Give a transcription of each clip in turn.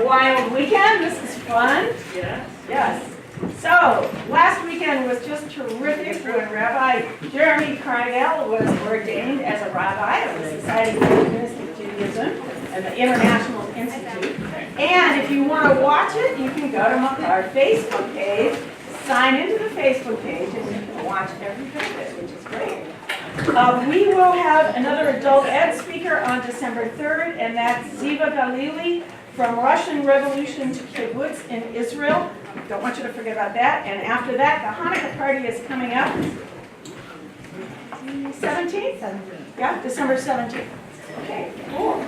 wild weekend? This is fun. Yes. Yes. So, last weekend was just terrific when Rabbi Jeremy Cardell was ordained as a rabbi of the Society for Humanistic Judaism and the International Institute. And if you want to watch it, you can go to our Facebook page, sign into the Facebook page, and you can watch every bit of it, which is great. We will have another adult ed speaker on December 3rd, and that's Ziva Galili from Russian Revolution to Kibbutz in Israel. Don't want you to forget about that. And after that, the Hanukkah party is coming up. 17th? Yeah, December 17th. Okay, cool.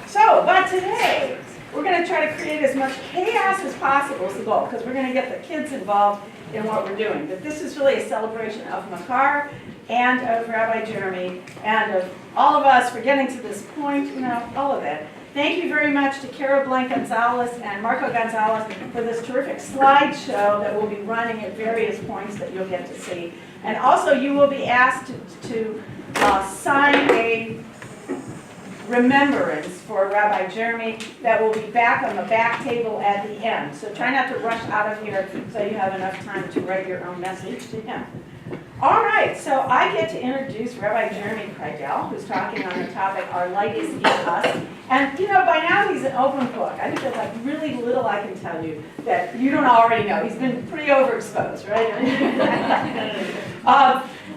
So, but today, we're going to try to create as much chaos as possible is the goal, because we're going to get the kids involved in what we're doing. But this is really a celebration of Machar and of Rabbi Jeremy and of all of us for getting to this point, you know, all of it. Thank you very much to Cara Blank Gonzalez and Marco Gonzalez for this terrific slideshow that we'll be running at various points that you'll get to see. And also you will be asked to sign a remembrance for Rabbi Jeremy that will be back on the back table at the end. So try not to rush out of here so you have enough time to write your own message to him. All right, so I get to introduce Rabbi Jeremy Cardell, who's talking on the topic, Our Light is in Us. And, you know, by now he's an open book. I think there's like really little I can tell you that you don't already know. He's been pretty overexposed, right?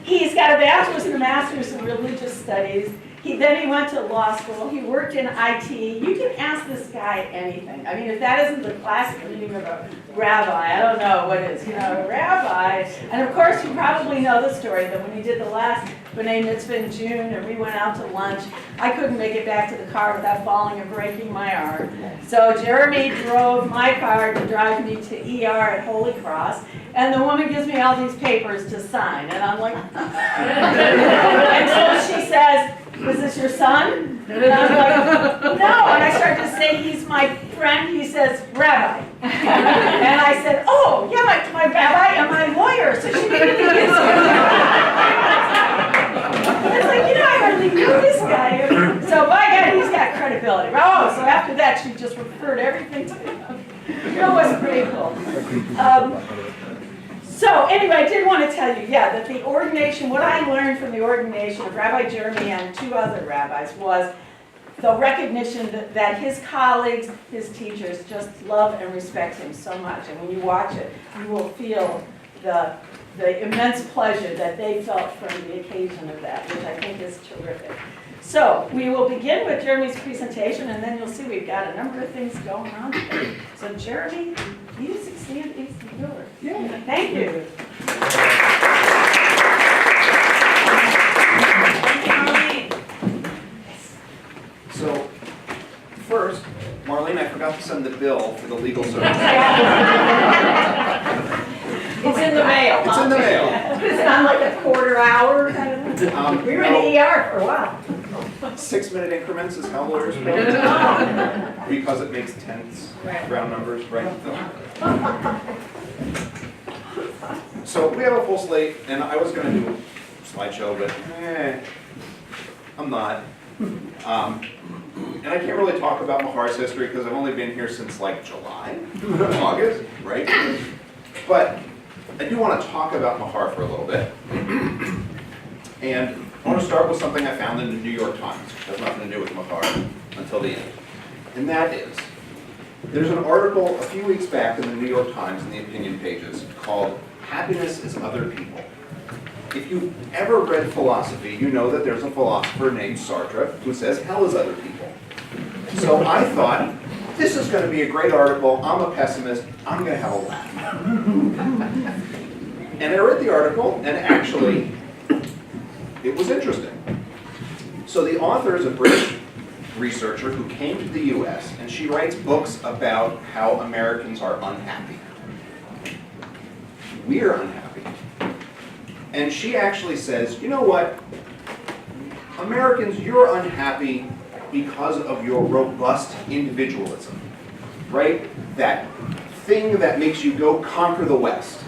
He's got a bachelor's and a master's in religious studies. Then he went to law school. He worked in IT. You can ask this guy anything. I mean, if that isn't the classic meaning of a rabbi, I don't know what is. You know, a rabbi. And of course, you probably know the story that when he did the last B'nai Mitzvah in June and we went out to lunch, I couldn't make it back to the car without falling and breaking my arm. So Jeremy drove my car to drive me to ER at Holy Cross. And the woman gives me all these papers to sign. And I'm like, and so she says, "Was this your son?" And I'm like, "No." And I started to say, "He's my friend." He says, "Rabbi." And I said, "Oh, yeah, my rabbi and my lawyer." So she really gives me it's like, you know, I hardly knew this guy. So by God, he's got credibility. Oh, so after that, she just referred everything to him. It was pretty cool. So anyway, I did want to tell you, yeah, that the ordination, what I learned from the ordination of Rabbi Jeremy and two other rabbis was the recognition that his colleagues, his teachers, just love and respect him so much. And when you watch it, you will feel the immense pleasure that they felt from the occasion of that, which I think is terrific. So we will begin with Jeremy's presentation, and then you'll see we've got a number of things going on today. So Jeremy, you stand face the door. Yeah. Thank you. So first, Marlene, I forgot to send the bill for the legal service. It's in the mail. It's in the mail. It's on like a quarter hour kind of thing. We were in the ER for a while. 6-minute increments is how lawyers pay. Because it makes tenths, round numbers, right? So we have a full slate, and I was going to do a slideshow, but I'm not. And I can't really talk about Machar's history because I've only been here since like July, August, right? But I do want to talk about Machar for a little bit. And I want to start with something I found in the New York Times. It has nothing to do with Machar until the end. And that is, there's an article a few weeks back in the New York Times in the opinion pages called "Happiness is Other People." If you've ever read philosophy, you know that there's a philosopher named Sartre who says hell is other people. So I thought, this is going to be a great article. I'm a pessimist. I'm going to have a laugh. And I read the article, and actually, it was interesting. So the author is a British researcher who came to the US, and she writes books about how Americans are unhappy. We're unhappy. And she actually says, you know what? Americans, you're unhappy because of your robust individualism, right? That thing that makes you go conquer the West.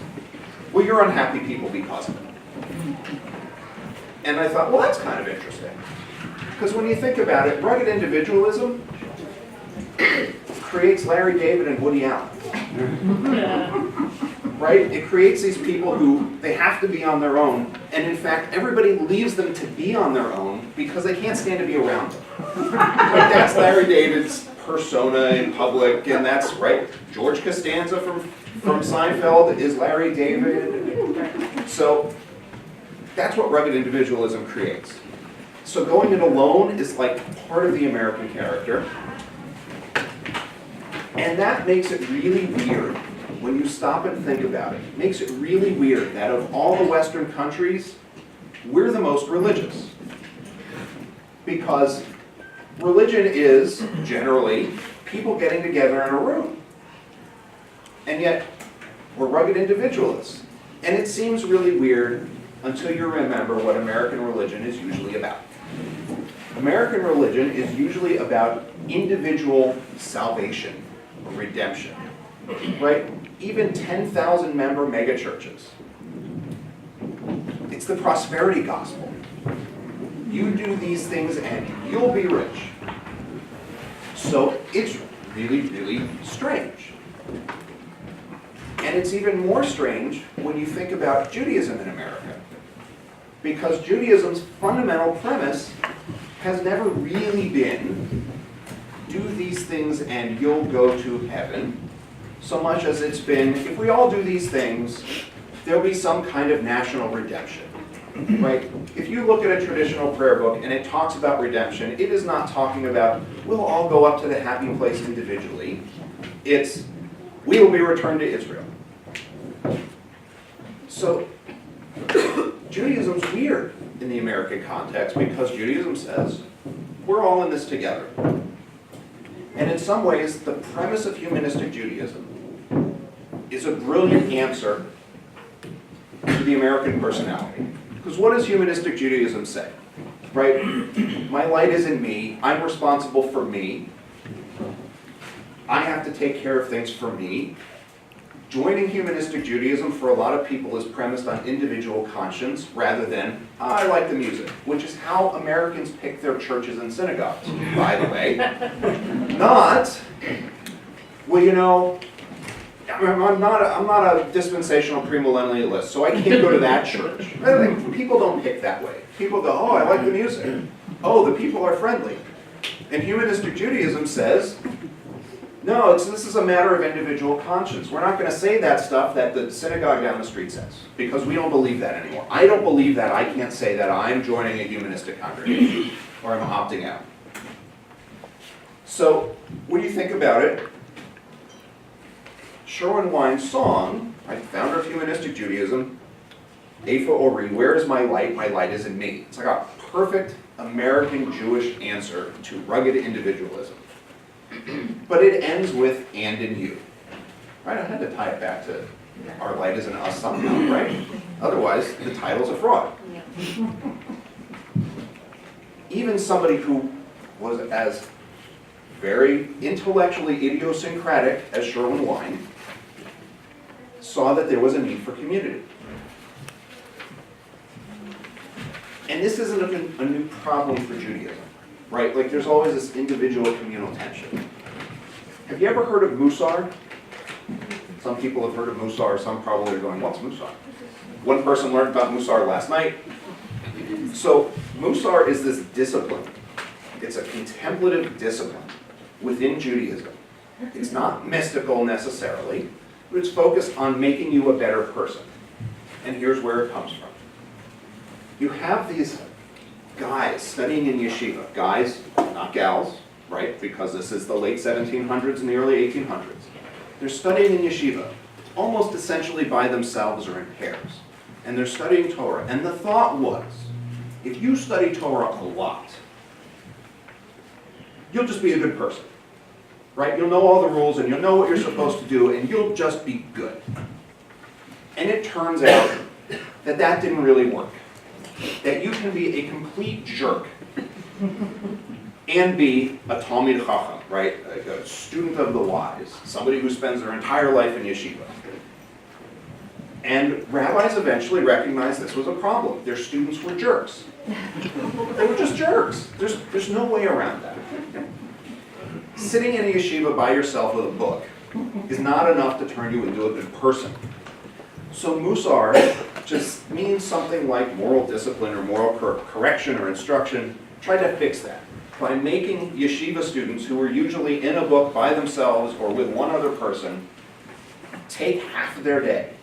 Well, you're unhappy people because of it. And I thought, well, that's kind of interesting. Because when you think about it, rugged individualism creates Larry David and Woody Allen. Right? It creates these people who they have to be on their own, and in fact, everybody leaves them to be on their own because they can't stand to be around them. Like that's Larry David's persona in public, and that's right. George Costanza from Seinfeld is Larry David. So that's what rugged individualism creates. So going it alone is like part of the American character. And that makes it really weird when you stop and think about it. It makes it really weird that of all the Western countries, we're the most religious. Because religion is, generally, people getting together in a room. And yet, we're rugged individualists. And it seems really weird until you remember what American religion is usually about. American religion is usually about individual salvation or redemption, right? Even 10,000 member megachurches. It's the prosperity gospel. You do these things and you'll be rich. So it's really, really strange. And it's even more strange when you think about Judaism in America. Because Judaism's fundamental premise has never really been do these things and you'll go to heaven, so much as it's been, if we all do these things, there'll be some kind of national redemption, right? If you look at a traditional prayer book and it talks about redemption, it is not talking about, we'll all go up to the happy place individually. It's, we will be returned to Israel. So, Judaism's weird in the American context because Judaism says, we're all in this together. And in some ways, the premise of humanistic Judaism is a brilliant answer to the American personality. Because what does humanistic Judaism say? Right? My light is in me. I'm responsible for me. I have to take care of things for me. Joining humanistic Judaism for a lot of people is premised on individual conscience rather than, I like the music, which is how Americans pick their churches and synagogues, by the way. Not, well, you know, I'm not a dispensational premillennialist, so I can't go to that church. People don't pick that way. People go, oh, I like the music. Oh, the people are friendly. And humanistic Judaism says, no, this is a matter of individual conscience. We're not going to say that stuff that the synagogue down the street says, because we don't believe that anymore. I don't believe that. I can't say that I'm joining a humanistic congregation, or I'm opting out. So, when you think about it, Sherwin Wine's song, right, founder of humanistic Judaism, Efa Ori, where is my light? My light is in me. It's like a perfect American Jewish answer to rugged individualism. But it ends with, and in you. Right? I had to tie it back to our light is in us somehow, right? Otherwise, the title's a fraud. Even somebody who was as very intellectually idiosyncratic as Sherwin Wine saw that there was a need for community. And this isn't a new problem for Judaism. Right? Like there's always this individual communal tension. Have you ever heard of Musar? Some people have heard of Musar, some probably are going, what's Musar? One person learned about Musar last night. So Musar is this discipline. It's a contemplative discipline within Judaism. It's not mystical necessarily, but it's focused on making you a better person. And here's where it comes from. You have these guys studying in yeshiva, guys, not gals, right? Because this is the late 1700s and the early 1800s. They're studying in yeshiva, almost essentially by themselves or in pairs. And they're studying Torah. And the thought was, if you study Torah a lot, you'll just be a good person, right? You'll know all the rules and you'll know what you're supposed to do and you'll just be good. And it turns out that that didn't really work. That you can be a complete jerk and be a Talmid Chacham, right? Like a student of the wise, somebody who spends their entire life in yeshiva. And rabbis eventually recognized this was a problem. Their students were jerks. They were just jerks. There's no way around that. Sitting in a yeshiva by yourself with a book is not enough to turn you into a good person. So Musar just means something like moral discipline or moral correction or instruction. Try to fix that by making yeshiva students who are usually in a book by themselves or with one other person take half of their day.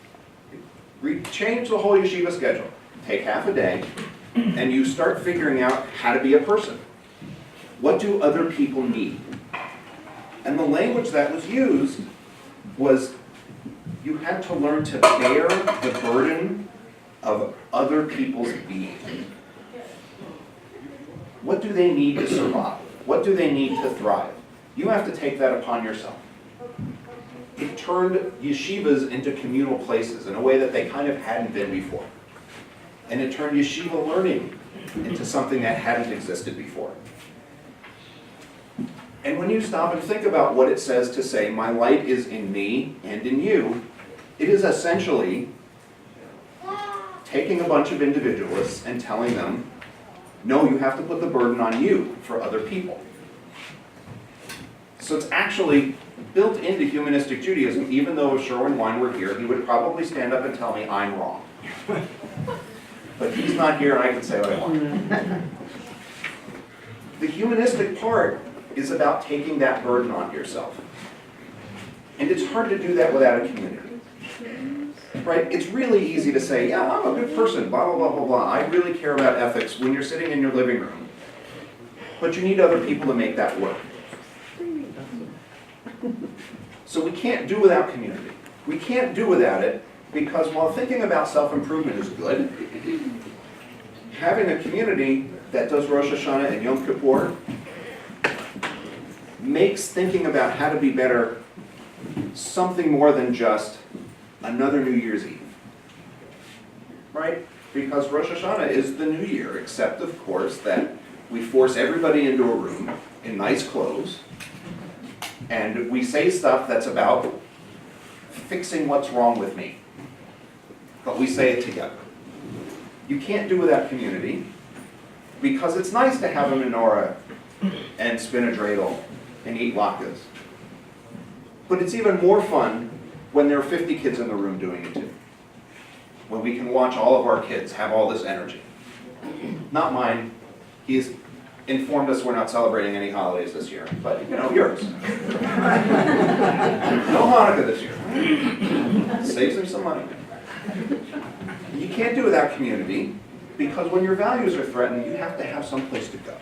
Change the whole yeshiva schedule. Take half a day and you start figuring out how to be a person. What do other people need? And the language that was used was you had to learn to bear the burden of other people's being. What do they need to survive? What do they need to thrive? You have to take that upon yourself. It turned yeshivas into communal places in a way that they kind of hadn't been before. And it turned yeshiva learning into something that hadn't existed before. And when you stop and think about what it says to say, my light is in me and in you, it is essentially taking a bunch of individualists and telling them, no, you have to put the burden on you for other people. So it's actually built into humanistic Judaism. Even though if Sherwin Wine were here, he would probably stand up and tell me I'm wrong. But he's not here and I can say what I want. The humanistic part is about taking that burden on yourself. And it's hard to do that without a community. Right? It's really easy to say, yeah, I'm a good person, blah, blah, blah, blah, blah. I really care about ethics when you're sitting in your living room. But you need other people to make that work. So we can't do without community. We can't do without it because while thinking about self-improvement is good, having a community that does Rosh Hashanah and Yom Kippur makes thinking about how to be better something more than just another New Year's Eve. Right? Because Rosh Hashanah is the new year, except of course that we force everybody into a room in nice clothes and we say stuff that's about fixing what's wrong with me. But we say it together. You can't do without community because it's nice to have a menorah and spin a dreidel and eat latkes. But it's even more fun when there are 50 kids in the room doing it too. When we can watch all of our kids have all this energy. Not mine. He's informed us we're not celebrating any holidays this year, but you know, yours. No Hanukkah this year. Saves him some money. You can't do without community because when your values are threatened, you have to have some place to go.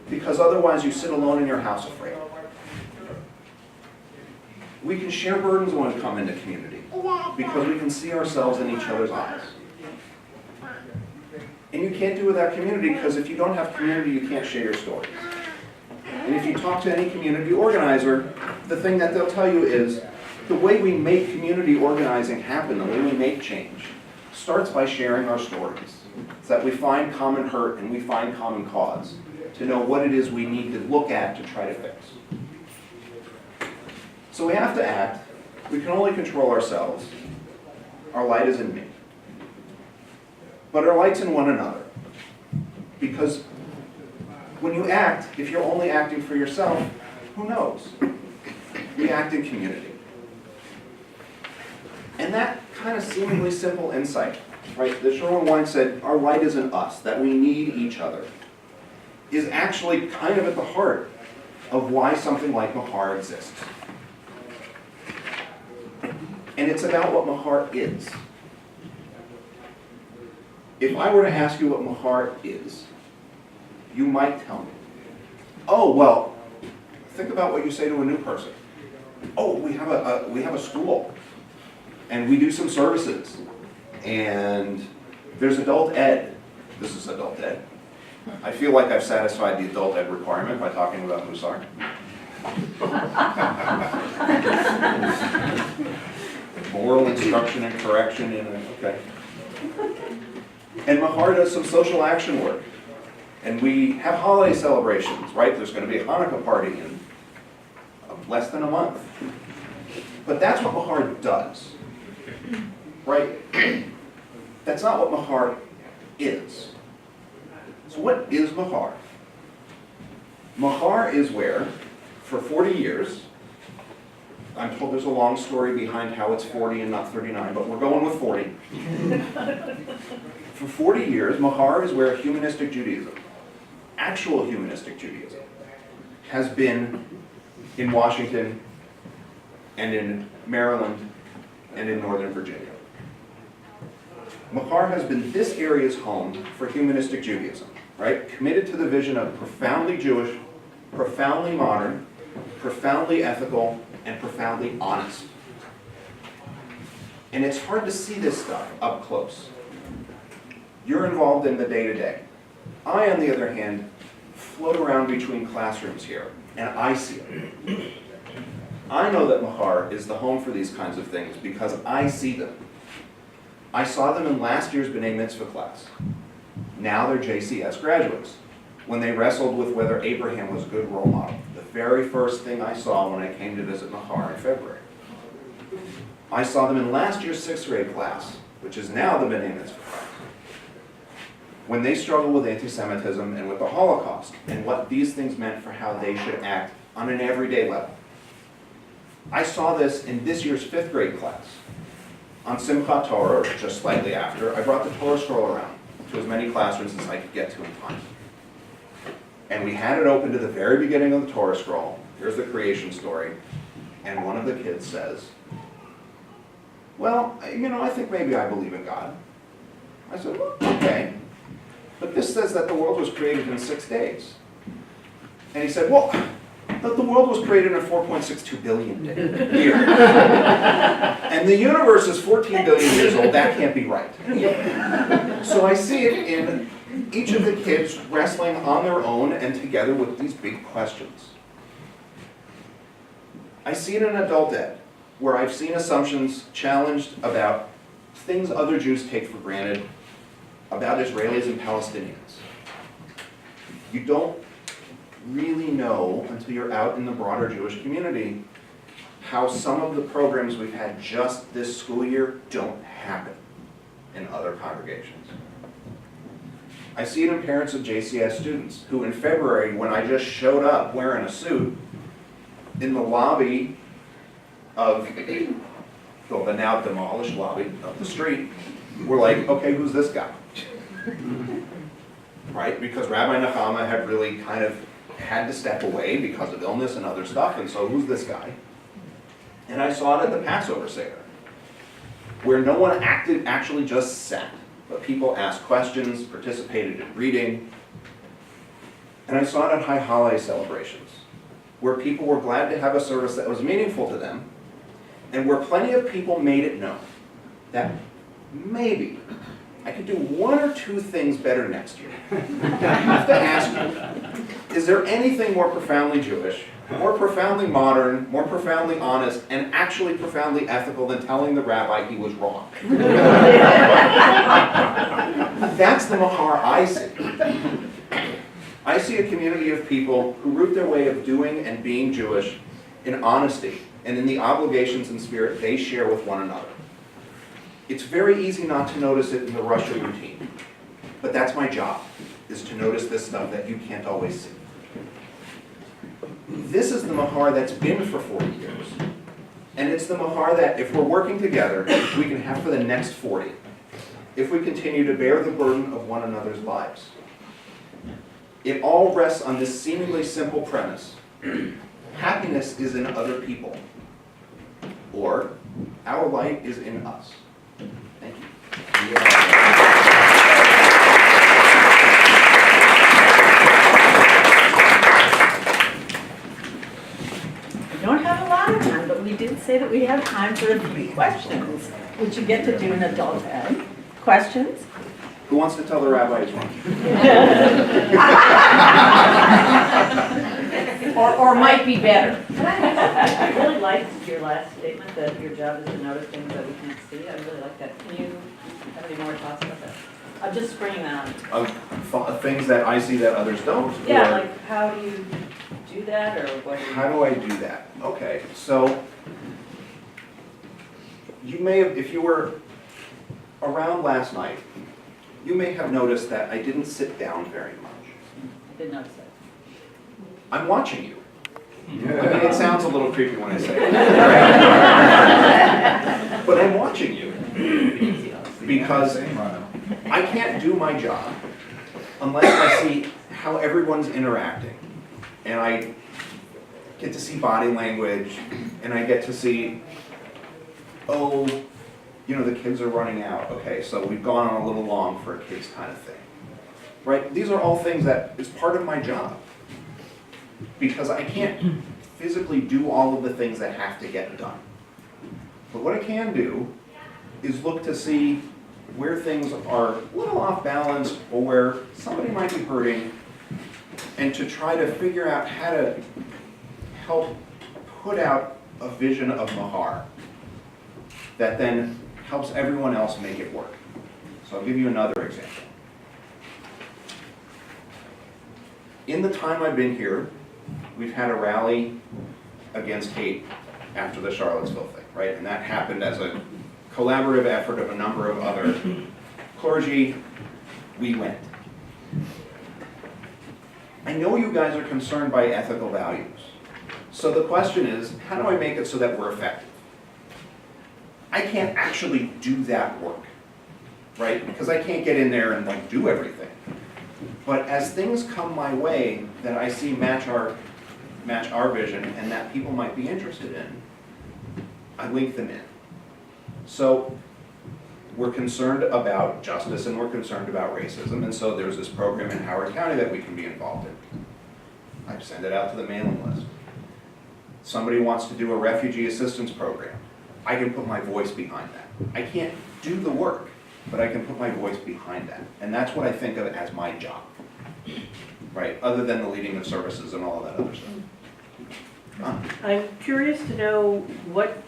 Because otherwise you sit alone in your house afraid. We can share burdens when we come into community because we can see ourselves in each other's eyes. And you can't do without community because if you don't have community, you can't share your stories. And if you talk to any community organizer, the thing that they'll tell you is the way we make community organizing happen, the way we make change, starts by sharing our stories. It's that we find common hurt and we find common cause to know what it is we need to look at to try to fix. So we have to act. We can only control ourselves. Our light is in me. But our light's in one another. Because when you act, if you're only acting for yourself, who knows? We act in community. And that kind of seemingly simple insight, right? The Sherwin Wine said, our light is in us, that we need each other, is actually kind of at the heart of why something like Machar exists. And it's about what Machar is. If I were to ask you what Machar is, you might tell me. Oh, well, think about what you say to a new person. Oh, we have a school, and we do some services, and there's adult ed. This is adult ed. I feel like I've satisfied the adult ed requirement by talking about Musar. Moral instruction and correction, okay. And Machar does some social action work. And we have holiday celebrations, right? There's going to be a Hanukkah party in less than a month. But that's what Machar does, right? That's not what Machar is. So what is Machar? Machar is where, for 40 years, I'm told there's a long story behind how it's 40 and not 39, but we're going with 40. For 40 years, Machar is where humanistic Judaism, actual humanistic Judaism, has been in Washington and in Maryland and in Northern Virginia. Machar has been this area's home for humanistic Judaism, right? Committed to the vision of profoundly Jewish, profoundly modern, profoundly ethical, and profoundly honest. And it's hard to see this stuff up close. You're involved in the day-to-day. I, on the other hand, float around between classrooms here, and I see it. I know that Machar is the home for these kinds of things because I see them. I saw them in last year's B'nai Mitzvah class. Now they're JCS graduates, when they wrestled with whether Abraham was a good role model. The very first thing I saw when I came to visit Machar in February. I saw them in last year's 6th grade class, which is now the B'nai Mitzvah class, when they struggled with anti-Semitism and with the Holocaust, and what these things meant for how they should act on an everyday level. I saw this in this year's 5th grade class. On Simchat Torah, or just slightly after, I brought the Torah scroll around to as many classrooms as I could get to in time. And we had it open to the very beginning of the Torah scroll. Here's the creation story. And one of the kids says, well, I think maybe I believe in God. I said, well, okay. But this says that the world was created in 6 days. And he said, well, but the world was created in 4.62 billion years. And the universe is 14 billion years old. That can't be right. So I see it in each of the kids wrestling on their own and together with these big questions. I see it in adult ed, where I've seen assumptions challenged about things other Jews take for granted, about Israelis and Palestinians. You don't really know until you're out in the broader Jewish community how some of the programs we've had just this school year don't happen in other congregations. I see it in parents of JCS students who in February, when I just showed up wearing a suit in the lobby of the now demolished lobby of the street, were like, okay, who's this guy? Right? Because Rabbi Nechama had really kind of had to step away because of illness and other stuff, and so who's this guy? And I saw it at the Passover Seder, where no one actually just sat, but people asked questions, participated in reading. And I saw it at High Holiday celebrations, where people were glad to have a service that was meaningful to them, and where plenty of people made it known that maybe I could do 1 or 2 things better next year. I have to ask you, is there anything more profoundly Jewish, more profoundly modern, more profoundly honest, and actually profoundly ethical than telling the rabbi he was wrong? That's the Machar I see. I see a community of people who root their way of doing and being Jewish in honesty and in the obligations and spirit they share with one another. It's very easy not to notice it in the Russia routine, but that's my job, is to notice this stuff that you can't always see. This is the Machar that's been for 40 years, and it's the Machar that, if we're working together, we can have for the next 40, if we continue to bear the burden of one another's lives. It all rests on this seemingly simple premise. Happiness is in other people, or our light is in us. Thank you. We don't have a lot of time, but we did say that we have time for a few questions, which you get to do in adult ed. Questions? Who wants to tell the rabbi he's wrong? or might be better. I really liked your last statement that your job is to notice things that we can't see. I really like that. Can you have any more thoughts about that? I'm just springing that on. Things that I see that others don't? Yeah, or like how do you do that, or what? How do I do that? Okay, so you may have, if you were around last night, you may have noticed that I didn't sit down very much. I did notice that. I'm watching you. I mean, it sounds a little creepy when I say it. But I'm watching you. Because I can't do my job unless I see how everyone's interacting. And I get to see body language, and I get to see, oh, you know, the kids are running out. Okay, so we've gone on a little long for a kids kind of thing. Right? These are all things that is part of my job. Because I can't physically do all of the things that have to get done. But what I can do is look to see where things are a little off balance or where somebody might be hurting, and to try to figure out how to help put out a vision of Machar that then helps everyone else make it work. So I'll give you another example. In the time I've been here, we've had a rally against hate after the Charlottesville thing, right? And that happened as a collaborative effort of a number of other clergy. We went. I know you guys are concerned by ethical values. So the question is, how do I make it so that we're effective? I can't actually do that work, right? Because I can't get in there and like do everything. But as things come my way that I see match our vision and that people might be interested in, I link them in. So we're concerned about justice and we're concerned about racism, and so there's this program in Howard County that we can be involved in. I send it out to the mailing list. Somebody wants to do a refugee assistance program. I can put my voice behind that. I can't do the work, but I can put my voice behind that. And that's what I think of as my job, right? Other than the leading of services and all of that other stuff. I'm curious to know what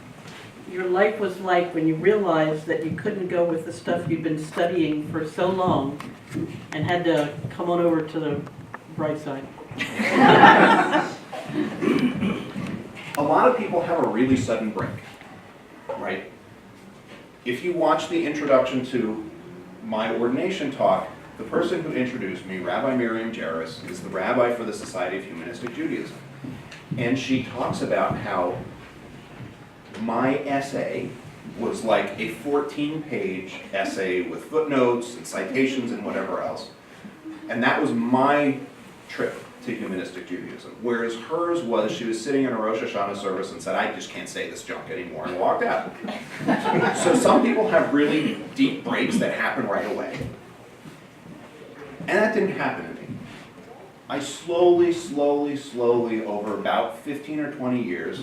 your life was like when you realized that you couldn't go with the stuff you'd been studying for so long and had to come on over to the bright side. A lot of people have a really sudden break, right? If you watch the introduction to my ordination talk, the person who introduced me, Rabbi Miriam Jairus, is the rabbi for the Society of Humanistic Judaism. And she talks about how my essay was like a 14-page essay with footnotes and citations and whatever else. And that was my trip to humanistic Judaism. Whereas hers was, she was sitting in a Rosh Hashanah service and said, I just can't say this junk anymore, and walked out. So some people have really deep breaks that happen right away. And that didn't happen to me. I slowly, over about 15 or 20 years,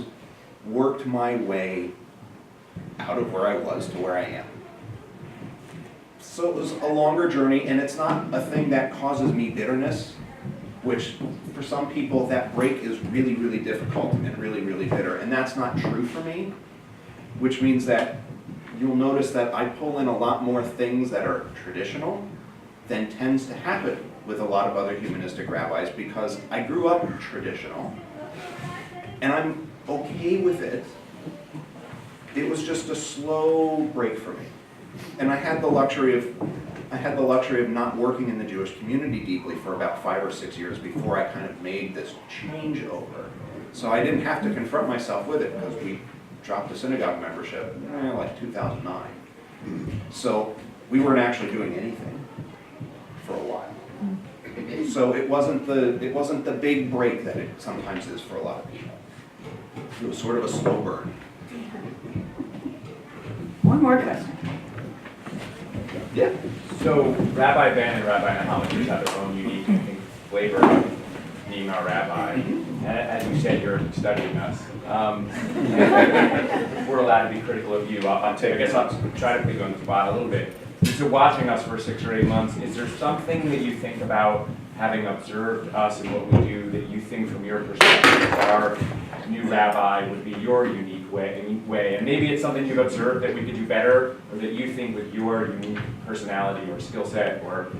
worked my way out of where I was to where I am. So it was a longer journey, and it's not a thing that causes me bitterness, which for some people that break is really, really difficult and really, really bitter. And that's not true for me, which means that you'll notice that I pull in a lot more things that are traditional than tends to happen with a lot of other humanistic rabbis, because I grew up traditional, and I'm okay with it. It was just a slow break for me. And I had the luxury of not working in the Jewish community deeply for about 5 or 6 years before I kind of made this changeover. So I didn't have to confront myself with it, because we dropped the synagogue membership like 2009. So we weren't actually doing anything for a while. So it wasn't the big break that it sometimes is for a lot of people. It was sort of a slow burn. One more question. Yeah. So Rabbi Ben and Rabbi Nahum each have their own unique, I think, flavor of being our rabbi. As you said, you're studying us. We're allowed to be critical of you. I guess I'll try to put you on the spot a little bit. So watching us for 6 or 8 months, is there something that you think about, having observed us and what we do, that you think from your perspective our new rabbi would be your unique way? And maybe it's something you've observed that we could do better, or that you think with your unique personality or skill set or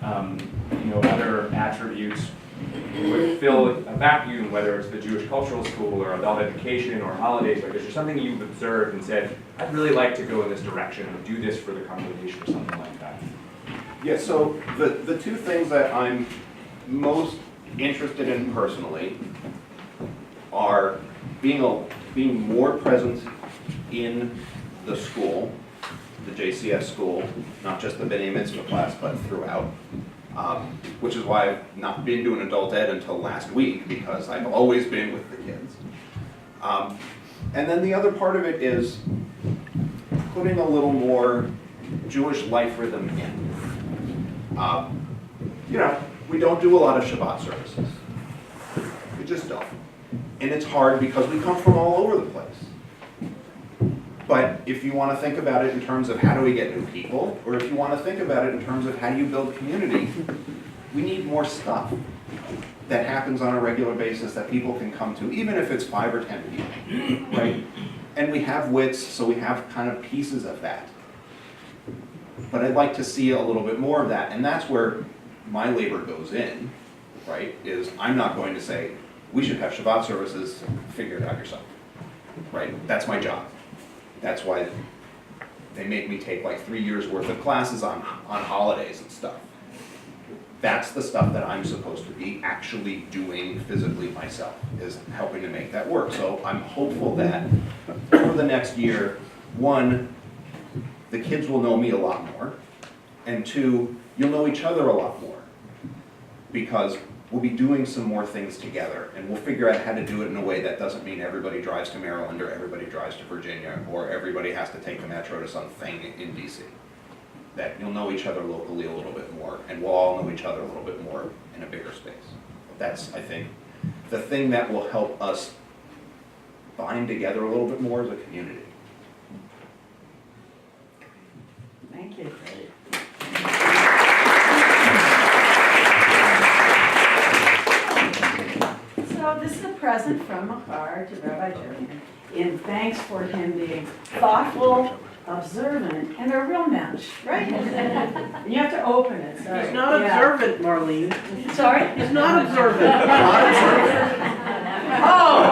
other attributes would fill a vacuum, whether it's the Jewish Cultural School or adult education or holidays. Like, is there something you've observed and said, I'd really like to go in this direction or do this for the congregation or something like that? Yeah, so the two things that I'm most interested in personally are being more present in the school, the JCS school, not just the B'nai Mitzvah class, but throughout. Which is why I've not been doing adult ed until last week, because I've always been with the kids. And then the other part of it is putting a little more Jewish life rhythm in. You know, we don't do a lot of Shabbat services. We just don't. And it's hard because we come from all over the place. But if you want to think about it in terms of how do we get new people, or if you want to think about it in terms of how do you build community, we need more stuff that happens on a regular basis that people can come to, even if it's 5 or 10 people, right? And we have wits, so we have kind of pieces of that. But I'd like to see a little bit more of that, and that's where my labor goes in, right? Is I'm not going to say, we should have Shabbat services, figure it out yourself, right? That's my job. That's why they make me take like 3 years worth of classes on holidays and stuff. That's the stuff that I'm supposed to be actually doing physically myself, is helping to make that work. So I'm hopeful that over the next year, 1, the kids will know me a lot more, and 2, you'll know each other a lot more, because we'll be doing some more things together, and we'll figure out how to do it in a way that doesn't mean everybody drives to Maryland, or everybody drives to Virginia, or everybody has to take the metro to something in DC. That you'll know each other locally a little bit more, and we'll all know each other a little bit more in a bigger space. That's, I think, the thing that will help us bind together a little bit more as a community. Thank you. So this is a present from Machar to Rabbi Jeremy, in thanks for him being thoughtful, observant, and a real mensch, right? And you have to open it, sorry. He's not observant, Marlene. Sorry? He's not observant. Oh!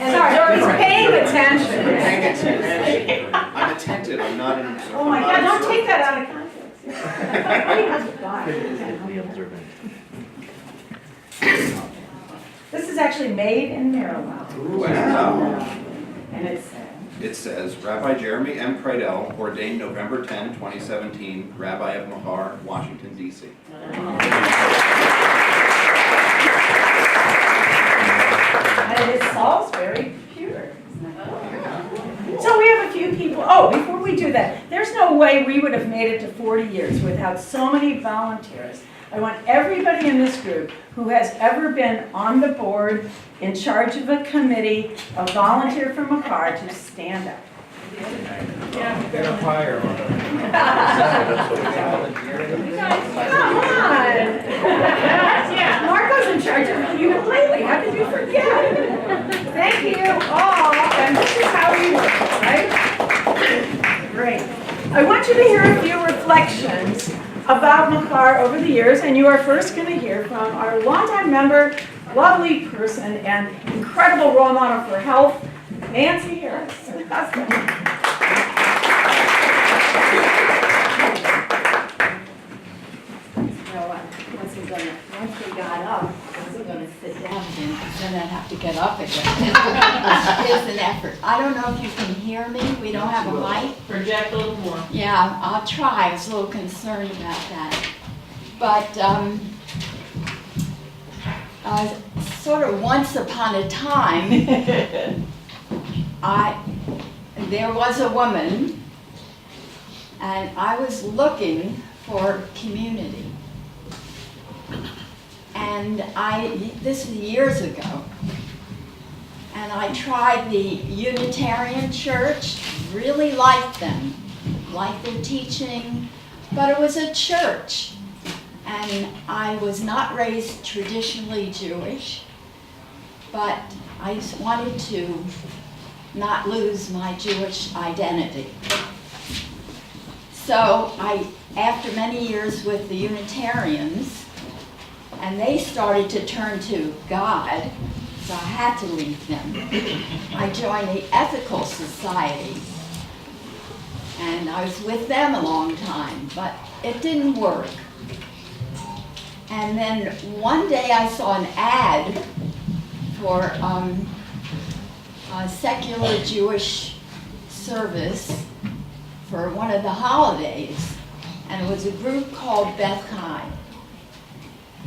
Sorry, he's paying attention. Paying attention. I'm attentive, I'm not an observer. Oh my God, don't take that out of context. This is actually made in Maryland. Wow. And it's It says, Rabbi Jeremy M. Pradell, ordained November 10, 2017, Rabbi of Machar, Washington, D.C. And it is Salisbury pure. So we have a few people, oh, before we do that, there's no way we would have made it to 40 years without so many volunteers. I want everybody in this group who has ever been on the board, in charge of a committee, a volunteer from Machar, to stand up. Get a fire on Come on! Marco's in charge of ukulele, how did you forget? Thank you all, and this is how we work, right? Great. I want you to hear a few reflections about Machar over the years, and you are first going to hear from our longtime member, lovely person, and incredible role model for health, Nancy Harris. Once we got up, I wasn't going to sit down again, because then I'd have to get up again. It's an effort. I don't know if you can hear me. We don't have a mic. Project a little more. Yeah, I'll try. I was a little concerned about that. But sort of once upon a time, there was a woman, and I was looking for community. And this was years ago, and I tried the Unitarian Church, really liked them, liked their teaching, but it was a church, and I was not raised traditionally Jewish, but I just wanted to not lose my Jewish identity. So after many years with the Unitarians, and they started to turn to God, so I had to leave them. I joined the Ethical Society, and I was with them a long time, but it didn't work. And then one day I saw an ad for a secular Jewish service for one of the holidays, and it was a group called Beth Chi.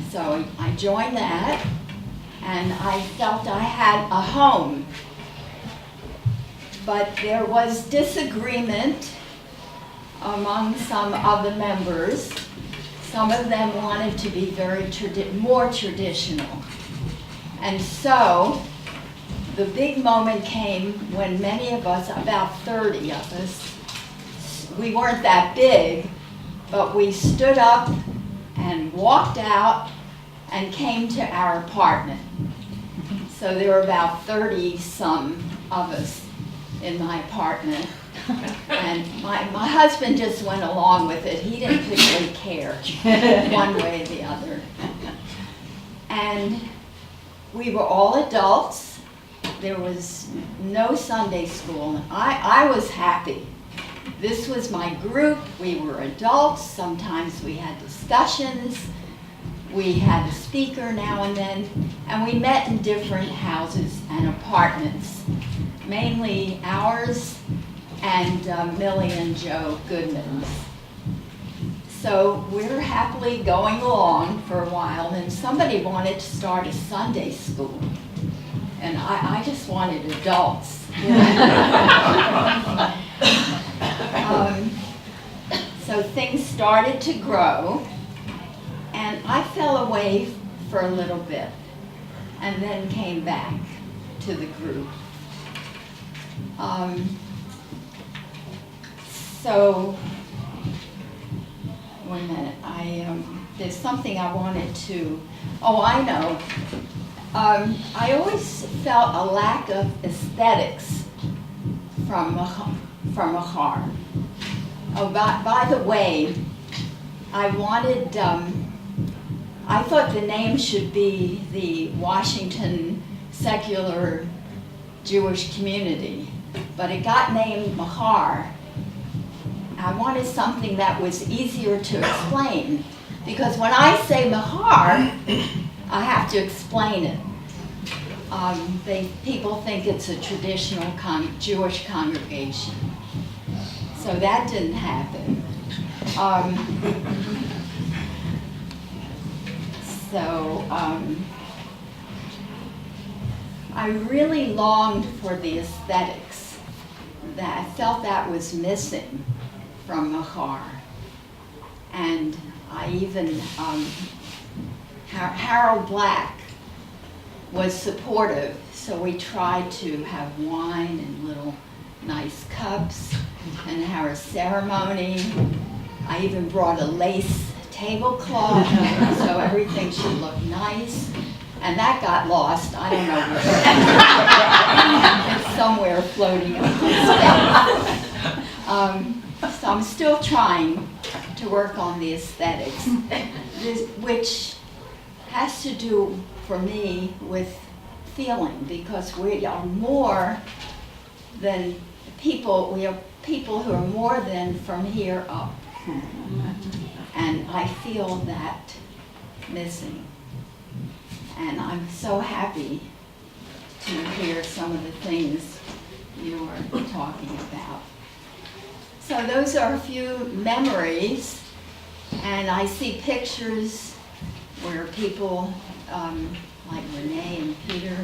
So I joined that, and I felt I had a home. But there was disagreement among some of the members. Some of them wanted to be very more traditional. And so the big moment came when many of us, about 30 of us, we weren't that big, but we stood up and walked out and came to our apartment. So there were about 30-some of us in my apartment. And my husband just went along with it. He didn't particularly care one way or the other. And we were all adults. There was no Sunday school. I was happy. This was my group. We were adults. Sometimes we had discussions. We had a speaker now and then. And we met in different houses and apartments, mainly ours and Millie and Joe Goodman's. So we're happily going along for a while, and somebody wanted to start a Sunday school. And I just wanted adults. So things started to grow, and I fell away for a little bit, and then came back to the group. So, wait a minute, there's something I wanted to, I know. I always felt a lack of aesthetics from Machar. Oh, by the way, I wanted, I thought the name should be the Washington Secular Jewish Community, but it got named Machar. I wanted something that was easier to explain, because when I say Machar, I have to explain it. People think it's a traditional Jewish congregation. So that didn't happen. I really longed for the aesthetics. I felt that was missing from Machar. And I even, Harold Black was supportive, so we tried to have wine in little nice cups and have a ceremony. I even brought a lace tablecloth so everything should look nice. And that got lost. I don't know where. It's somewhere floating up on stage. So I'm still trying to work on the aesthetics, which has to do, for me, with feeling, because we are more than people. We are people who are more than from here up. And I feel that missing. And I'm so happy to hear some of the things you were talking about. So those are a few memories, and I see pictures where people, like Renee and Peter,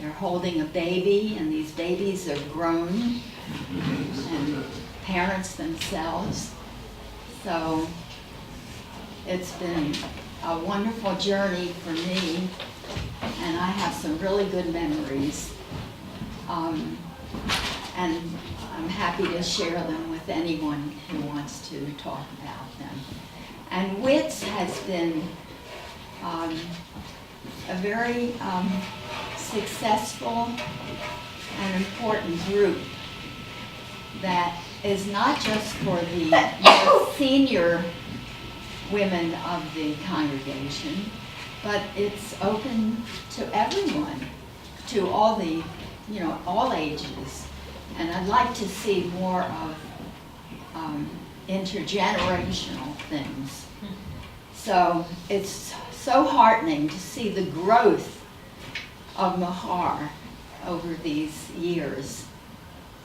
they're holding a baby, and these babies are grown, and parents themselves. So it's been a wonderful journey for me, and I have some really good memories. And I'm happy to share them with anyone who wants to talk about them. And WITS has been a very successful and important group that is not just for the more senior women of the congregation, but it's open to everyone, to all the, all ages. And I'd like to see more of intergenerational things. So it's so heartening to see the growth of Machar over these years.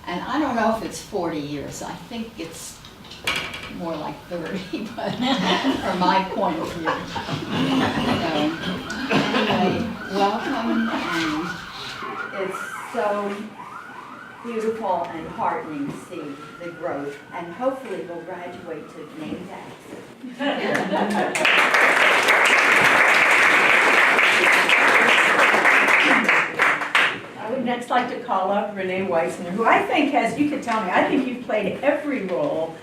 And I don't know if it's 40 years, I think it's more like 30, but from my point of view. So anyway, welcome, and it's so beautiful and heartening to see the growth, and hopefully we'll graduate to name tags. I would next like to call up Renee Weissner, who I think has, you could tell me, I think you've played every role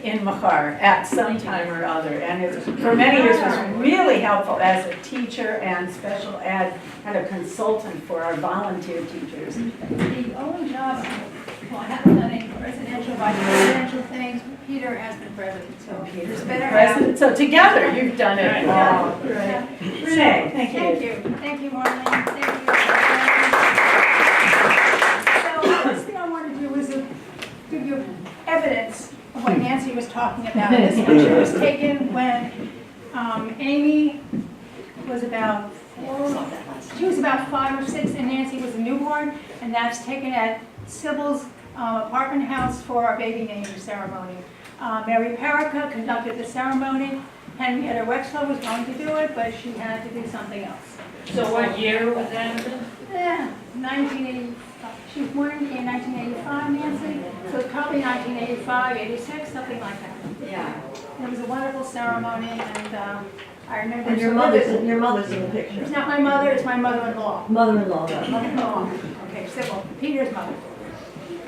in Machar at some time or other, and it's, for many years was really helpful as a teacher and special ed kind of consultant for our volunteer teachers. The only job, well, I haven't done any residential, vice presidential things, Peter has been president, so Peter's better been have. president, so together you've done it. Right. Wow, Yeah. great. Renee, thank you. Thank you, Marlene, thank you. So the first thing I want to do is give you evidence of what Nancy was talking about. This picture was taken when Amy was about 4, she was about 5 or 6, and Nancy was a newborn, and that's taken at Sybil's apartment house for our baby naming ceremony. Mary Perica conducted the ceremony. Henrietta Wexler was going to do it, but she had to do something else. So what year was that? 1985. She was born in 1985, Nancy, so it's probably 1985, 86, something like that. Yeah. It was a wonderful ceremony, and I remember. And your mother's in the picture. It's not my mother, it's my mother-in-law. Mother-in-law. Mother-in-law. Okay, Sybil, Peter's mother.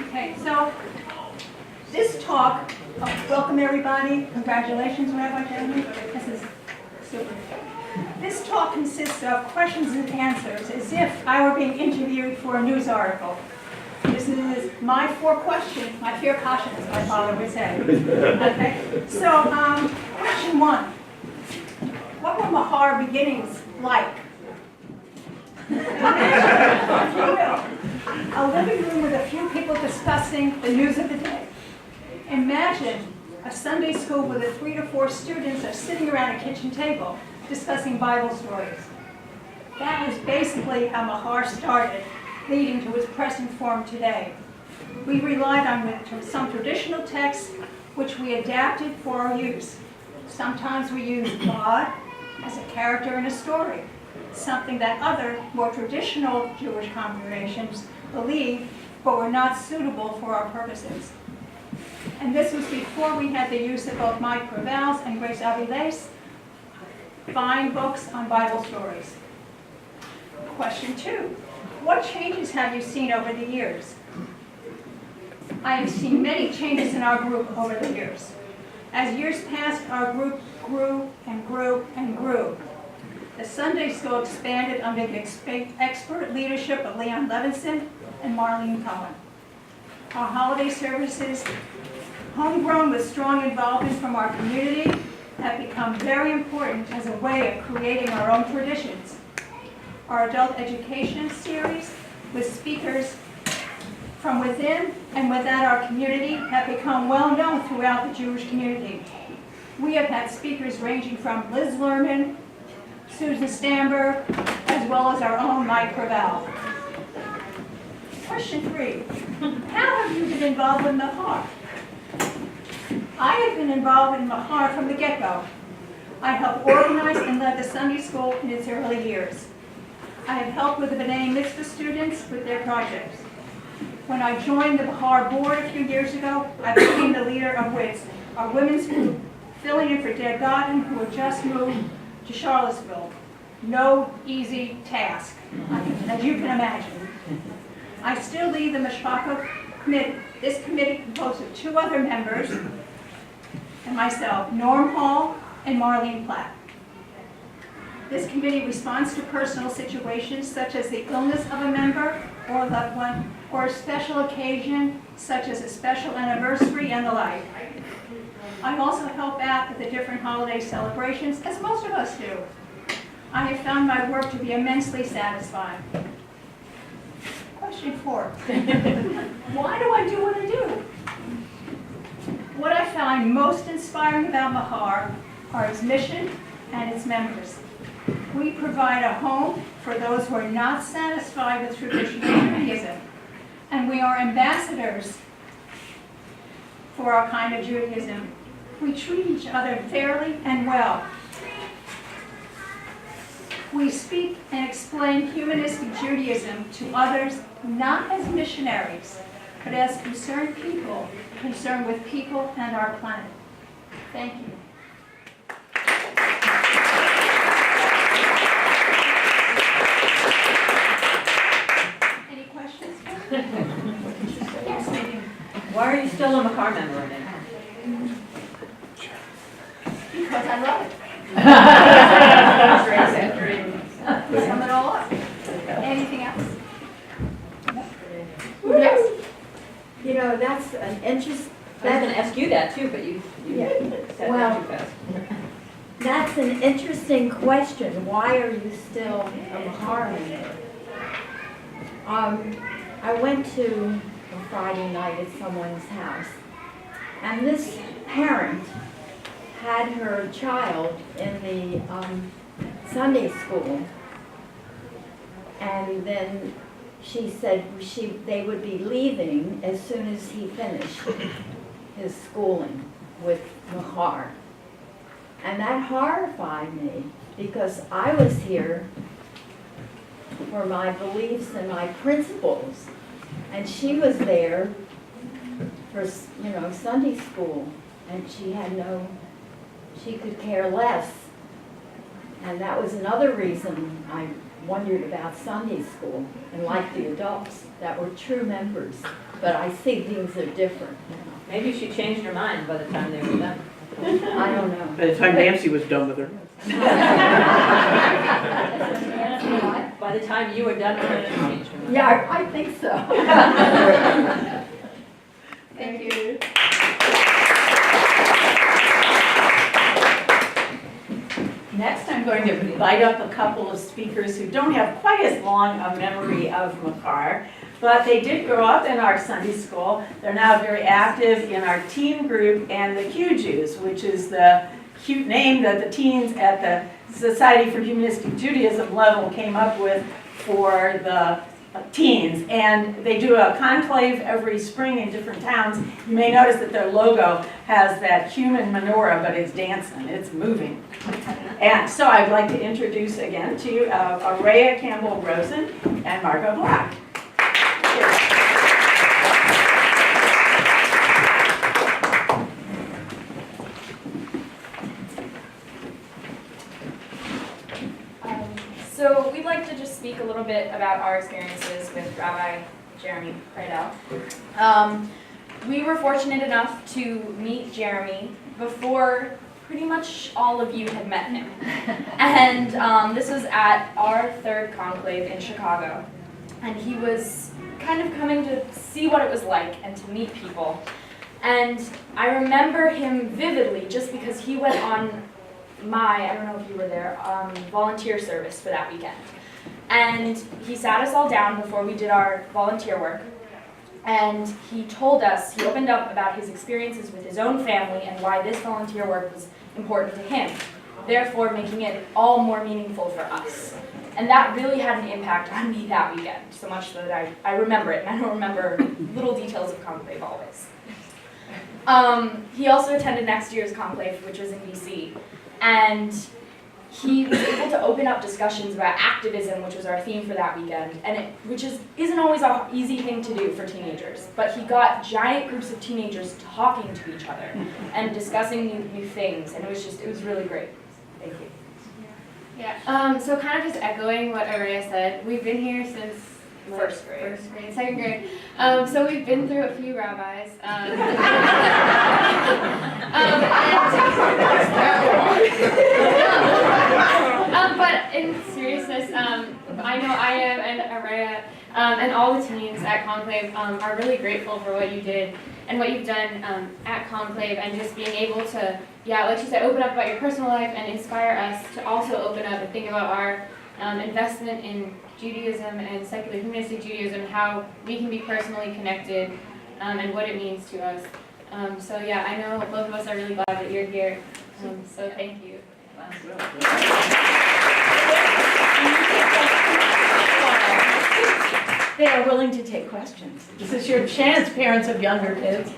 Okay, so this talk, welcome everybody, congratulations, Rabbi Jeremy. This is super. This talk consists of questions and answers as if I were being interviewed for a news article. This is my 4 questions, my 4 cautions, as my father would say. Okay, so question 1. What were Machar beginnings like? If you will, a living room with a few people discussing the news of the day. Imagine a Sunday school with 3 to 4 students are sitting around a kitchen table discussing Bible stories. That was basically how Machar started, leading to its present form today. We relied on some traditional texts which we adapted for our use. Sometimes we used God as a character in a story, something that other, more traditional Jewish congregations believed but were not suitable for our purposes. And this was before we had the use of both Mike Provels and Grace Aviles, fine books on Bible stories. Question 2. What changes have you seen over the years? I have seen many changes in our group over the years. As years passed, our group grew and grew and grew. The Sunday school expanded under the expert leadership of Leon Levinson and Marlene Cohen. Our holiday services, homegrown with strong involvement from our community, have become very important as a way of creating our own traditions. Our adult education series with speakers from within and without our community have become well known throughout the Jewish community. We have had speakers ranging from Liz Lerman, Susan Stamberg, as well as our own Mike Provell. Question 3. How have you been involved in Machar? I have been involved in Machar from the get-go. I helped organize and led the Sunday school in its early years. I have helped with the B'nai Mitzvah students with their projects. When I joined the Machar board a few years ago, I became the leader of WITS, our women's group, filling in for Deb Godden, who had just moved to Charlottesville. No easy task, as you can imagine. I still lead the Mishpacha committee. This committee composed of 2 other members and myself, Norm Hall and Marlene Platt. This committee responds to personal situations such as the illness of a member or a loved one, or a special occasion such as a special anniversary and the like. I also help out at the different holiday celebrations, as most of us do. I have found my work to be immensely satisfying. Question 4. Why do I do what I do? What I find most inspiring about Machar are its mission, and its members. We provide a home for those who are not satisfied with traditional Judaism, and we are ambassadors for our kind of Judaism. We treat each other fairly and well. We speak and explain humanistic Judaism to others not as missionaries, but as concerned people, concerned with people and our planet. Thank you. Any questions? Yes, Megan. Why are you still a Machar member, Renee? Because I love it. Sum it all up. Anything else? Yes. You know, that's an interest. I was gonna ask you that too, but you Yeah. said Well- that too fast. That's an interesting question. Why are you still a Machar member? I went to a Friday night at someone's house, and this parent had her child in the Sunday school, and then she said they would be leaving as soon as he finished his schooling with Machar. And that horrified me because I was here for my beliefs and my principles. And she was there for, Sunday school. And she could care less. And that was another reason I wondered about Sunday school and liked the adults that were true members. But I see things are different now. Maybe she changed her mind by the time they were done. I don't know. By the time Nancy was done with her. By the time you were done with her, she changed her mind. Yeah, I think so. Thank you. Next, I'm going to invite up a couple of speakers who don't have quite as long a memory of Machar, but they did grow up in our Sunday school. They're now very active in our teen group and the Q Jews, which is the cute name that the teens at the Society for Humanistic Judaism level came up with for the teens. And they do a conclave every spring in different towns. You may notice that their logo has that human menorah, but it's dancing, it's moving. And so I'd like to introduce again to you Araya Campbell-Rosen and Margot Black. So we'd like to just speak a little bit about our experiences with Rabbi Jeremy Preidel. We were fortunate enough to meet Jeremy before pretty much all of you had met him. And this was at our third conclave in Chicago. And he was kind of coming to see what it was like and to meet people. And I remember him vividly just because he went on I don't know if you were there, volunteer service for that weekend. And he sat us all down before we did our volunteer work. And he told us, he opened up about his experiences with his own family and why this volunteer work was important to him, therefore making it all more meaningful for us. And that really had an impact on me that weekend, so much so that I remember it, and I don't remember little details of conclave always. He also attended next year's conclave, which was in DC. And he was able to open up discussions about activism, which was our theme for that weekend, and which isn't always an easy thing to do for teenagers. But he got giant groups of teenagers talking to each other and discussing new things, and it was really great. Thank you. Yeah. So kind of just echoing what Araya said, we've been here since First grade. Second grade. So we've been through a few rabbis. But in seriousness, I know I am and Araya and all the teens at Conclave are really grateful for what you did and what you've done at Conclave, and just being able to, like you said, open up about your personal life and inspire us to also open up and think about our investment in Judaism and secular humanistic Judaism, how we can be personally connected, and what it means to us. So yeah, I know both of us are really glad that you're here. So thank you. They are willing to take questions. This is your chance, parents of younger kids.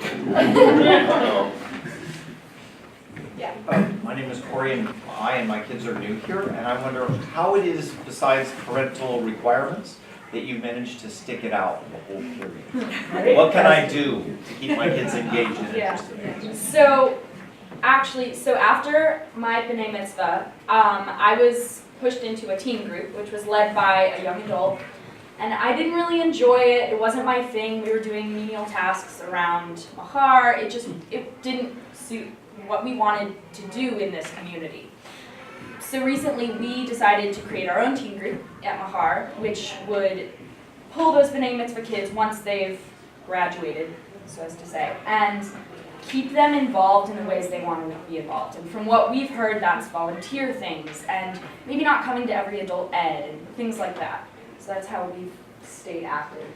My name is Corey, and I and my kids are new here, and I wonder how it is, besides parental requirements, that you managed to stick it out the whole period. What can I do to keep my kids engaged and interested? So after my B'nai Mitzvah, I was pushed into a teen group, which was led by a young adult. And I didn't really enjoy it. It wasn't my thing. We were doing menial tasks around Machar. It didn't suit what we wanted to do in this community. So recently we decided to create our own teen group at Machar, which would pull those B'nai Mitzvah kids once they've graduated, so as to say, and keep them involved in the ways they want to be involved. And from what we've heard, that's volunteer things, and maybe not coming to every adult ed, and things like that. So that's how we've stayed active.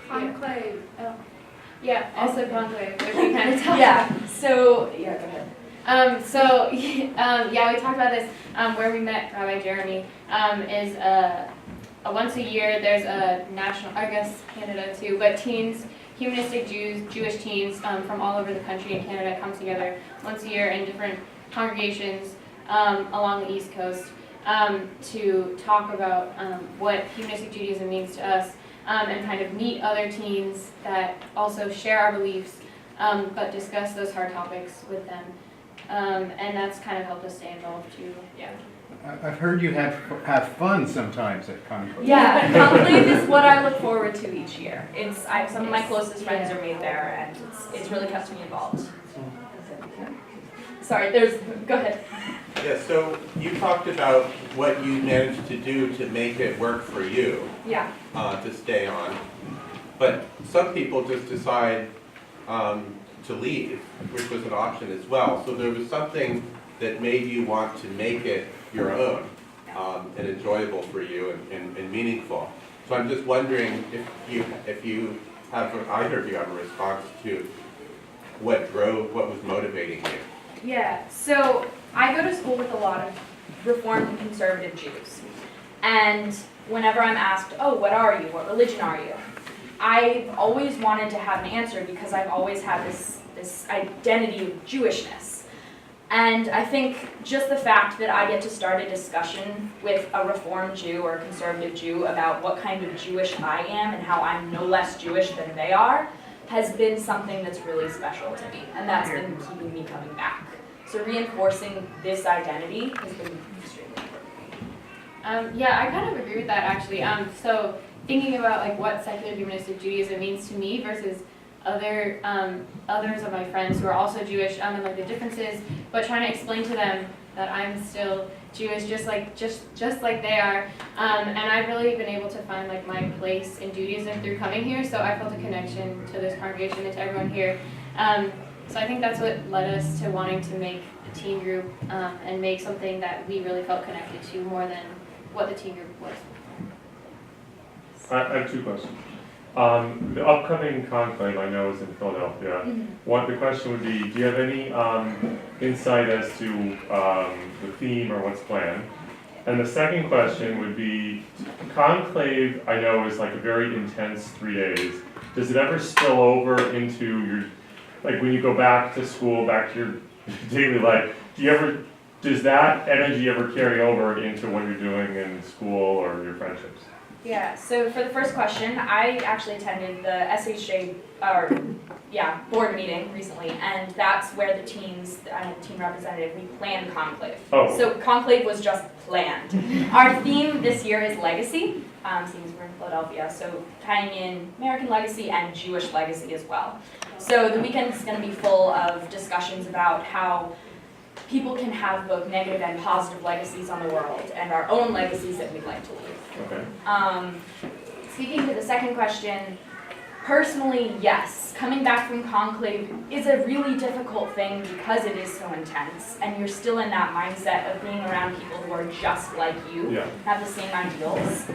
Conclave. Oh. Yeah, also conclave, which we kind of talked about. Yeah, so, yeah, go ahead. Yeah, we talked about this where we met Rabbi Jeremy. Is once a year there's a national, I guess Canada too, but teens, humanistic Jewish teens from all over the country in Canada come together once a year in different congregations along the East Coast to talk about what humanistic Judaism means to us and kind of meet other teens that also share our beliefs but discuss those hard topics with them. And that's kind of helped us stay involved too. Yeah. I've heard you have fun sometimes at Conclave. Yeah, Conclave is what I look forward to each year. Some of my closest friends are made there, and it's really kept me involved. Sorry, go ahead. Yeah, so you talked about what you managed to do to make it work for you. Yeah. To stay on. But some people just decide to leave, which was an option as well. So there was something that made you want to make it your own and enjoyable for you and meaningful. So I'm just wondering if you have, either of you have a response to what was motivating you. Yeah, so I go to school with a lot of Reformed and conservative Jews. And whenever I'm asked, oh, what are you? What religion are you? I've always wanted to have an answer because I've always had this identity of Jewishness. And I think just the fact that I get to start a discussion with a Reformed Jew or a conservative Jew about what kind of Jewish I am and how I'm no less Jewish than they are has been something that's really special to me. And that's been keeping me coming back. So reinforcing this identity has been extremely important. Yeah, I kind of agree with that actually. So thinking about like what secular humanistic Judaism means to me versus others of my friends who are also Jewish and like the differences, but trying to explain to them that I'm still Jewish just like they are. And I've really been able to find like my place in Judaism through coming here. So I felt a connection to this congregation and to everyone here. So I think that's what led us to wanting to make a teen group and make something that we really felt connected to more than what the teen group was. I have two questions. The upcoming conclave I know is in Philadelphia. The question would be, do you have any insight as to the theme or what's planned? And the second question would be, conclave I know is like a very intense 3 days. Does it ever spill over into your, like when you go back to school, back to your daily life, does that energy ever carry over into what you're doing in school or your friendships? Yeah, so for the first question, I actually attended the SHJ board meeting recently, and that's where the teams, I'm a team representative, we planned Conclave. Oh. So Conclave was just planned. Our theme this year is legacy, since we're in Philadelphia, so tying in American legacy and Jewish legacy as well. So the weekend is going to be full of discussions about how people can have both negative and positive legacies on the world, and our own legacies that we'd like to leave. Okay. Speaking to the second question, personally, yes. Coming back from Conclave is a really difficult thing because it is so intense, and you're still in that mindset of being around people who are just like you, have the same ideals,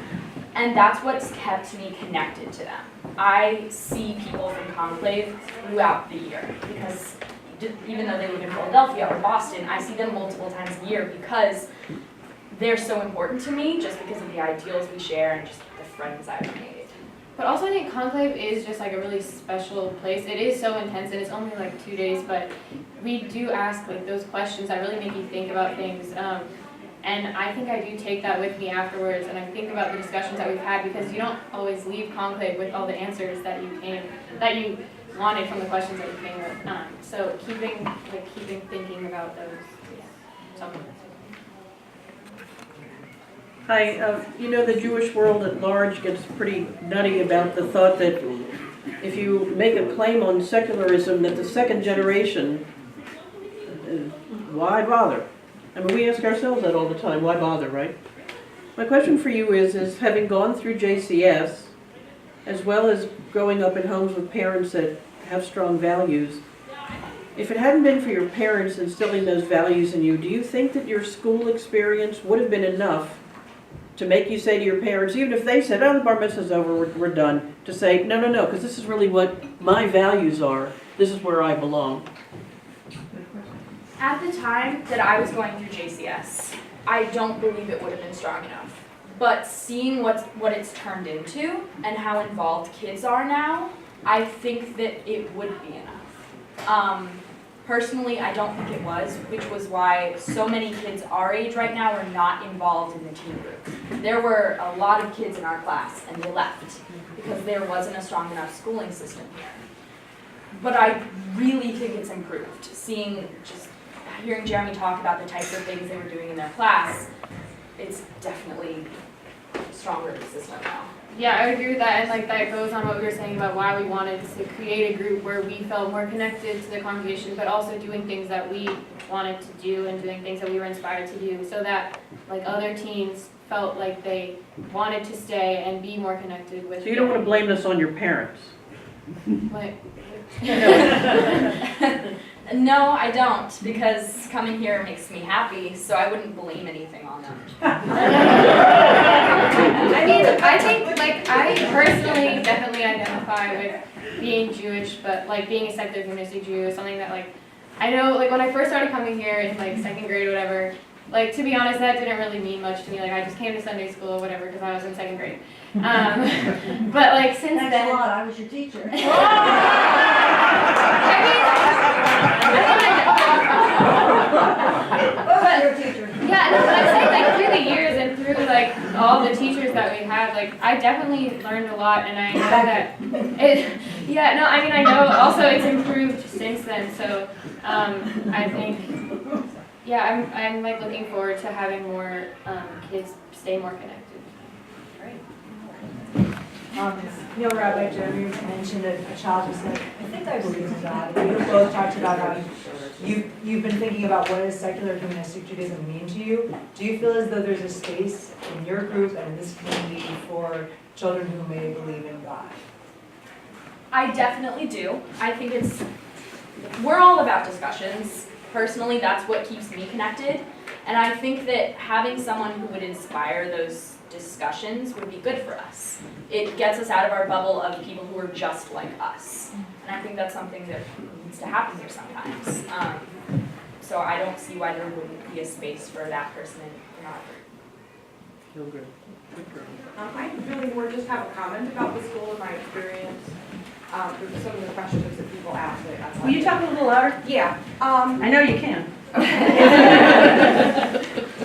and that's what's kept me connected to them. I see people from Conclave throughout the year because even though they live in Philadelphia or Boston, I see them multiple times a year because they're so important to me, just because of the ideals we share and just the friends I've made. But also I think Conclave is just like a really special place. It is so intense and it's only like 2 days, but we do ask like those questions that really make you think about things. And I think I do take that with me afterwards, and I think about the discussions that we've had, because you don't always leave Conclave with all the answers that you wanted from the questions that you came with. So keeping thinking about those is something. Hi, you know, the Jewish world at large gets pretty nutty about the thought that if you make a claim on secularism, that the second generation, why bother? I mean, we ask ourselves that all the time, why bother, right? My question for you is having gone through JCS, as well as growing up in homes with parents that have strong values, if it hadn't been for your parents instilling those values in you, do you think that your school experience would have been enough to make you say to your parents, even if they said, oh, the bar mitzvah's over, we're done, to say, no, because this is really what my values are, this is where I belong? At the time that I was going through JCS, I don't believe it would have been strong enough. But seeing what it's turned into and how involved kids are now, I think that it would be enough. Personally, I don't think it was, which was why so many kids our age right now are not involved in the teen group. There were a lot of kids in our class, and they left because there wasn't a strong enough schooling system here. But I really think it's improved. Hearing Jeremy talk about the types of things they were doing in their class, it's definitely a stronger system now. Yeah, I would agree with that, and like that goes on what we were saying about why we wanted to create a group where we felt more connected to the congregation, but also doing things that we wanted to do and doing things that we were inspired to do, so that like other teens felt like they wanted to stay and be more connected with. So you don't want to blame this on your parents? Like, No, I don't, because coming here makes me happy, so I wouldn't blame anything on them. I mean, I think, like, I personally definitely identify with being Jewish, but, like, being a secular humanistic Jew is something that, like, I know, like, when I first started coming here in, like, 2nd grade or whatever, like, to be honest, that didn't really mean much to me. Like, I just came to Sunday school or whatever because I was in 2nd grade. But, like, since Thanks then... a lot, I was your teacher. Yeah, no, but I'm saying, like, through the years and through, like, all the teachers that we had, like, I definitely learned a lot, and I know that I know also it's improved since then, so, I think, yeah, I'm like, looking forward to having more, kids stay more connected. Rabbi Jeremy mentioned a child who said, I think I believe in God. We both talked about how you've been thinking about what does secular humanistic Judaism mean to you. Do you feel as though there's a space in your group and in this community for children who may believe in God? I definitely do. I think we're all about discussions. Personally, that's what keeps me connected. And I think that having someone who would inspire those discussions would be good for us. It gets us out of our bubble of people who are just like us. And I think that's something that needs to happen here sometimes. So I don't see why there wouldn't be a space for that person in our group. I really more just have a comment about the school and my experience with some of the questions that people ask. Will you talk a little louder? Yeah. I know you can.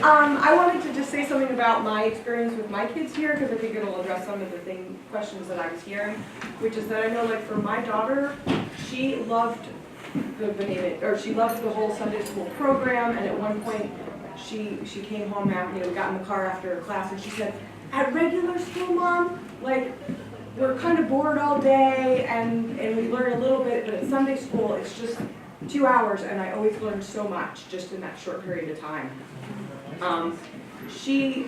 I wanted to just say something about my experience with my kids here, because I think it'll address some of the questions that I was hearing, which is that I know, like, for my daughter, she loved she loved the whole Sunday school program, and at one point, she came home after, we got in the car after class, and she said, at regular school, Mom, like, we're kind of bored all day, and we learn a little bit, but at Sunday school, it's just 2 hours, and I always learned so much just in that short period of time. She,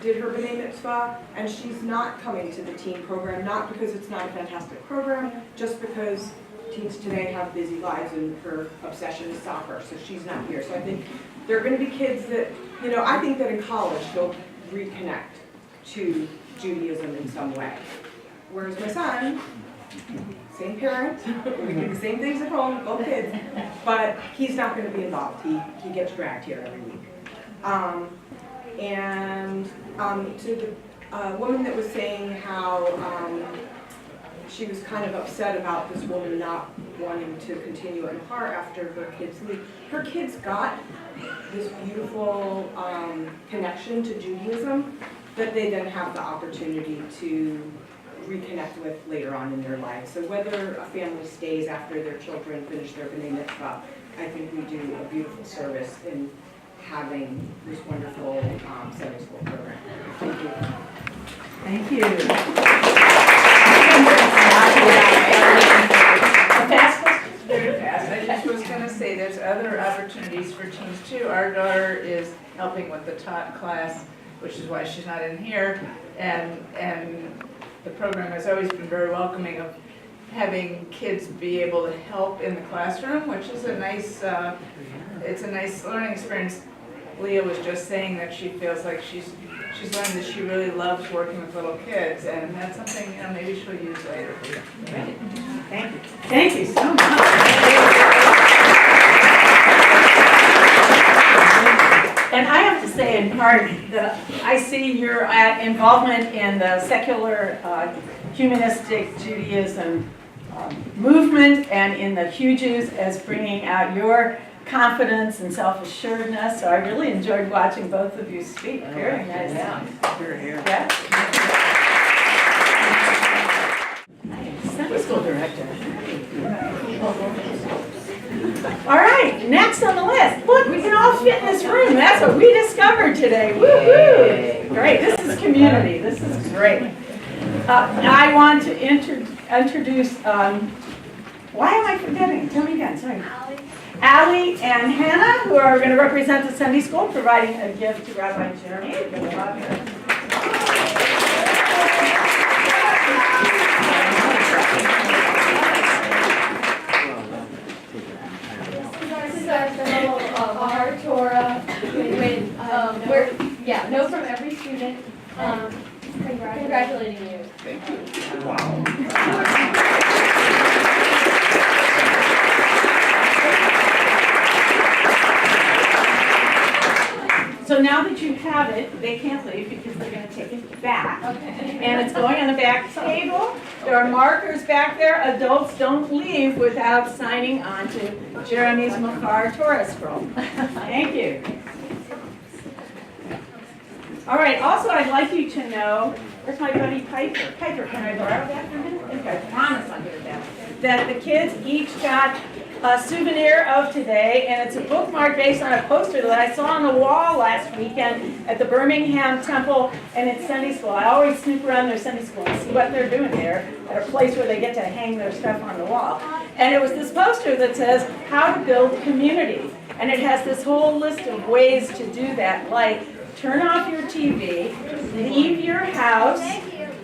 did her B'nai Mitzvah, and she's not coming to the teen program, not because it's not a fantastic program, just because teens today have busy lives and her obsession is soccer, so she's not here. So I think there are going to be kids that, I think that in college they'll reconnect to Judaism in some way. Whereas my son, same parent, we do the same things at home, both kids, but he's not gonna be involved. He gets dragged here every week. To the woman that was saying how she was kind of upset about this woman not wanting to continue at Machar after her kids leave. Her kids got this beautiful connection to Judaism that they then have the opportunity to reconnect with later on in their lives. So whether a family stays after their children finish their B'nai Mitzvah, I think we do a beautiful service in having this wonderful Sunday school program. Thank you. Thank you. Very fast. I just was gonna say, there's other opportunities for teens too. Our daughter is helping with the tot class, which is why she's not in here. And the program has always been very welcoming of having kids be able to help in the classroom, which is a nice, it's a nice learning experience. Leah was just saying that she feels like she's learned that she really loves working with little kids, and that's something, you know, maybe she'll use later. Thank you. Thank you so much. And I have to say in part that I see your involvement in the secular humanistic Judaism movement and in the Hugh Jews as bringing out your confidence and self-assuredness. So I really enjoyed watching both of you speak. Very nice. Yeah. Sunday school director. All right, next on the list. Look, we can all fit in this room. That's what we discovered today. Woo-hoo! Great, this is community. This is great. I want to introduce, why am I forgetting? Tell me again, sorry. Allie and Hannah, who are going to represent the Sunday school, providing a gift to Rabbi Jeremy. This is our little Machar Torah with notes from every student congratulating you. Thank you. Wow. So now that you have it, they can't leave because they're going to take it back. Okay. And it's going on the back table. There are markers back there. Adults don't leave without signing on to Jeremy's Machar Torah scroll. Thank you. All right, also I'd like you to know, where's my buddy Piper? Piper, can I borrow that for a minute? Okay, I promise I'll give it back. That the kids each got a souvenir of today, and it's a bookmark based on a poster that I saw on the wall last weekend at the Birmingham Temple and it's Sunday school. I always snoop around their Sunday school and see what they're doing there at a place where they get to hang their stuff on the wall. And it was this poster that says, how to build community. And it has this whole list of ways to do that, like turn off your TV, leave your house,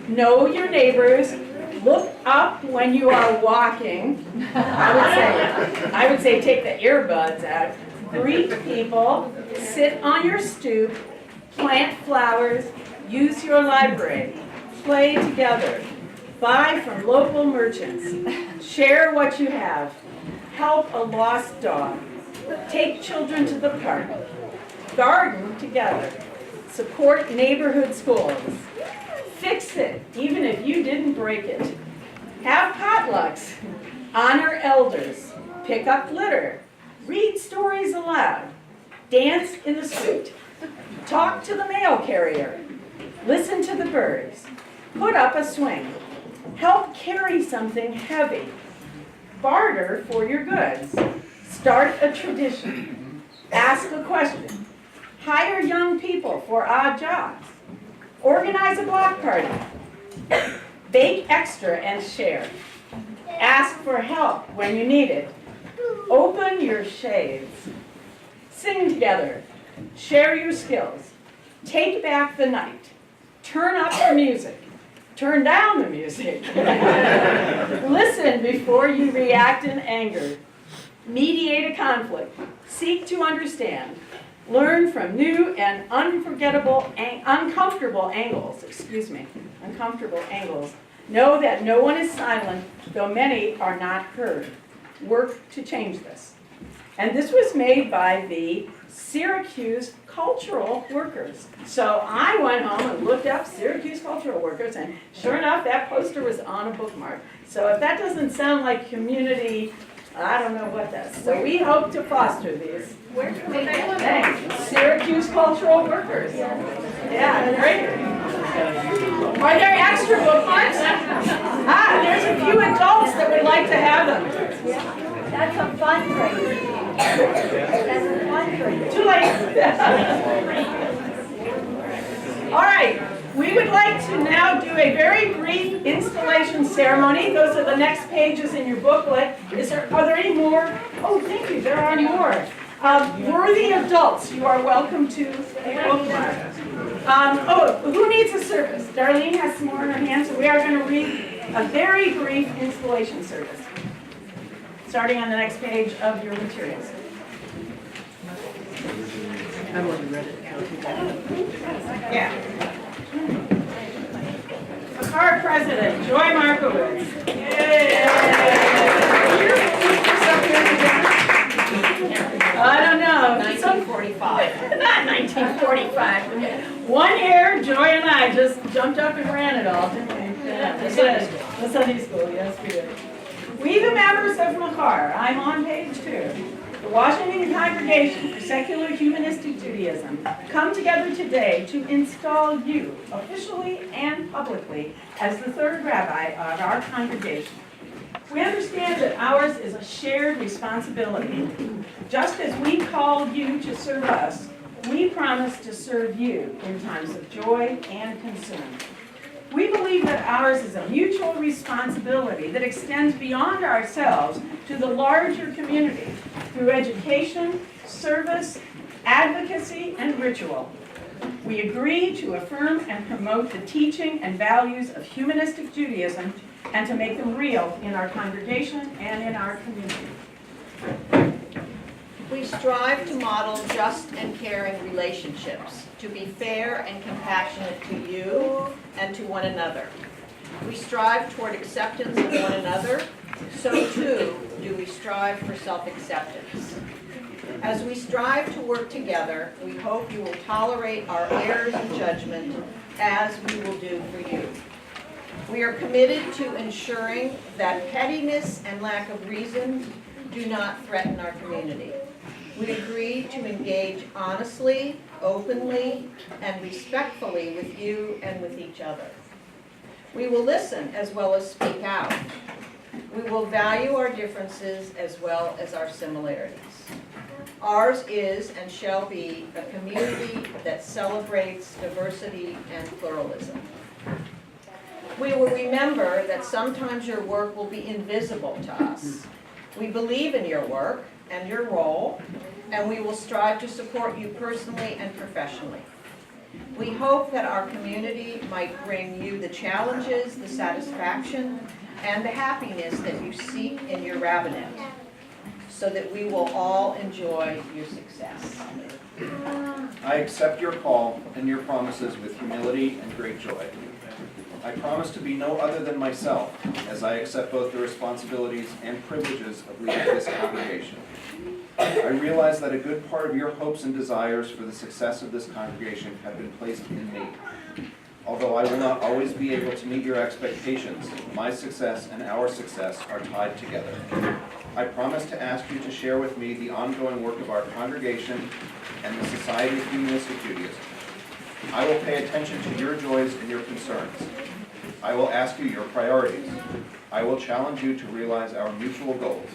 know your neighbors, look up when you are walking. I would say take the earbuds out. Greet people, sit on your stoop, plant flowers, use your library, play together, buy from local merchants, share what you have, help a lost dog, take children to the park, garden together, support neighborhood schools, fix it, even if you didn't break it. Have potlucks, honor elders, pick up litter, read stories aloud, dance in the street, talk to the mail carrier, listen to the birds, put up a swing, help carry something heavy, barter for your goods, start a tradition, ask a question, hire young people for odd jobs, organize a block party, bake extra and share, ask for help when you need it, open your shades, sing together, share your skills, take back the night, turn up the music, turn down the music, listen before you react in anger, mediate a conflict, seek to understand, learn from new and uncomfortable angles, Know that no one is silent, though many are not heard. Work to change this. And this was made by the Syracuse cultural workers. So I went home and looked up Syracuse cultural workers, and sure enough, that poster was on a bookmark. So if that doesn't sound like community, I don't know what does. So we hope to foster these. Where can they Thanks. Syracuse cultural workers. Yeah, great. Are there extra bookmarks? There's a few adults that would like to have them. That's a fundraiser. That's a fundraiser. Too late. All right, we would like to now do a very brief installation ceremony. Those are the next pages in your booklet. Are there any more? Oh, thank you, there are more. Worthy adults, you are welcome to a bookmark. Who needs a service? Darlene has some more in her hand, so we are going to read a very brief installation service, starting on the next page of your materials. I've already read it. Yeah. Machar President, Joy Markowitz. Yay! I don't know. 1945. Not 1945. 1 year, Joy and I just jumped up and ran it all, didn't we? Yeah, we did. The Sunday school, yes, we did. We, the members of Machar, I'm on page 2. The Washington Congregation for Secular Humanistic Judaism come together today to install you, officially and publicly, as the third rabbi of our congregation. We understand that ours is a shared responsibility. Just as we called you to serve us, we promise to serve you in times of joy and concern. We believe that ours is a mutual responsibility that extends beyond ourselves to the larger community through education, service, advocacy, and ritual. We agree to affirm and promote the teaching and values of humanistic Judaism and to make them real in our congregation and in our community. We strive to model just and caring relationships, to be fair and compassionate to you and to one another. We strive toward acceptance of one another, so too do we strive for self-acceptance. As we strive to work together, we hope you will tolerate our errors in judgment as we will do for you. We are committed to ensuring that pettiness and lack of reason do not threaten our community. We agree to engage honestly, openly, and respectfully with you and with each other. We will listen as well as speak out. We will value our differences as well as our similarities. Ours is and shall be a community that celebrates diversity and pluralism. We will remember that sometimes your work will be invisible to us. We believe in your work and your role, and we will strive to support you personally and professionally. We hope that our community might bring you the challenges, the satisfaction, and the happiness that you seek in your rabbinate, so that we will all enjoy your success. I accept your call and your promises with humility and great joy. I promise to be no other than myself, as I accept both the responsibilities and privileges of leading this congregation. I realize that a good part of your hopes and desires for the success of this congregation have been placed in me. Although I will not always be able to meet your expectations, my success and our success are tied together. I promise to ask you to share with me the ongoing work of our congregation and the Society of Humanistic Judaism. I will pay attention to your joys and your concerns. I will ask you your priorities. I will challenge you to realize our mutual goals.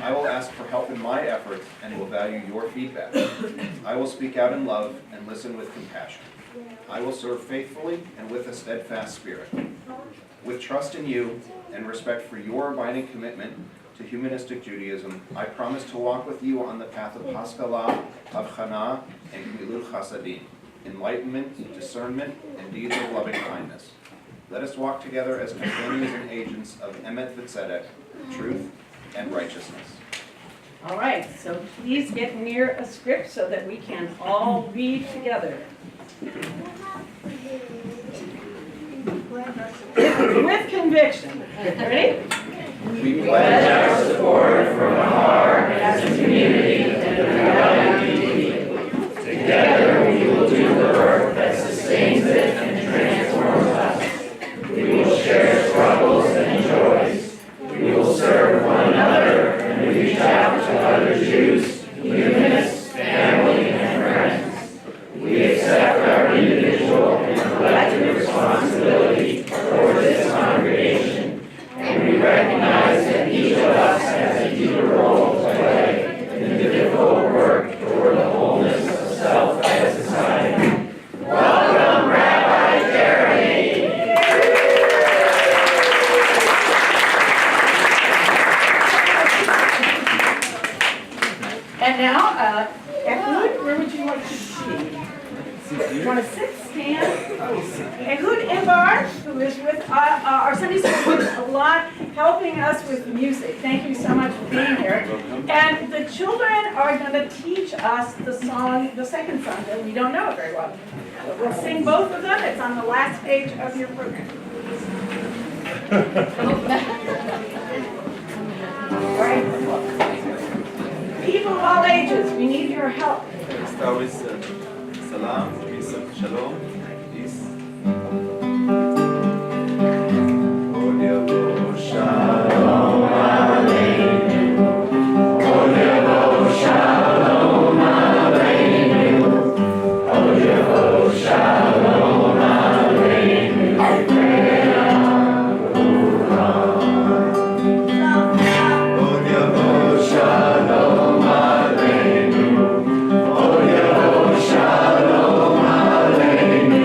I will ask for help in my efforts and will value your feedback. I will speak out in love and listen with compassion. I will serve faithfully and with a steadfast spirit. With trust in you and respect for your abiding commitment to humanistic Judaism, I promise to walk with you on the path of Haskalah, Havchana, and Gmilut Chasadim, enlightenment, discernment, and deeds of loving kindness. Let us walk together as companions and agents of Emet V'Tzedek, truth and righteousness. All right, so please get near a script so that we can all read together. with conviction. Ready? We pledge our support for Machar as a community and together we will do the work that sustains it and transforms us. We will share struggles and joys. We will serve one another and reach out to other Jews, humanists, family, and friends. We accept our individual and collective responsibility for this congregation, and we recognize that each of us has a deeper role to play in the difficult work toward the wholeness of self and society. Welcome, Rabbi Jeremy. And now, Ehud, where would you like to be? You want to sit, stand? Ehud Imbar, who is with our Sunday school kids a lot, helping us with music. Thank you so much for being here. And the children are going to teach us the song, the second song, that we don't know it very well. But we'll sing both of them. It's on the last page of your program. All right. People of all ages, we need your help. Start with salam, peace of shalom, peace. Od Yavo Shalom Aleinu. Od Yavo Shalom Aleinu. Od Yavo Shalom Aleinu. Od Yavo Shalom Aleinu. Od Yavo Shalom Aleinu.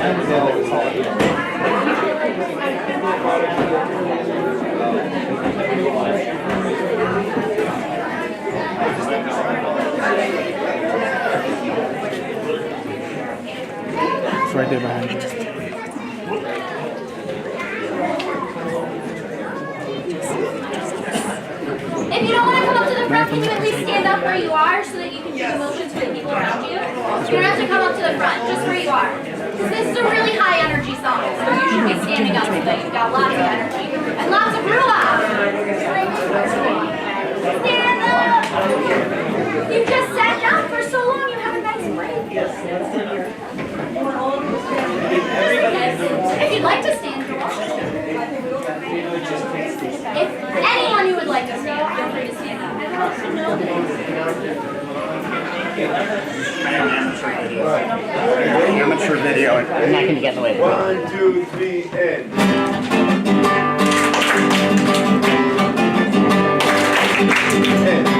It's right there behind you. If you don't want to come up to the front, can you at least stand up where you are so that you can do the motions for the people around you? You don't have to come up to the front, just where you are. Because this is a really high energy song, so you should be standing up so that you've got lots of energy. And lots of ruah! Stand up! You just sat down for so long, you have a nice break. If you'd like to stand, go on. If anyone who would like to stand, feel free to stand up. Amateur video. I'm not going to get in the way. 1, 2, 3, and.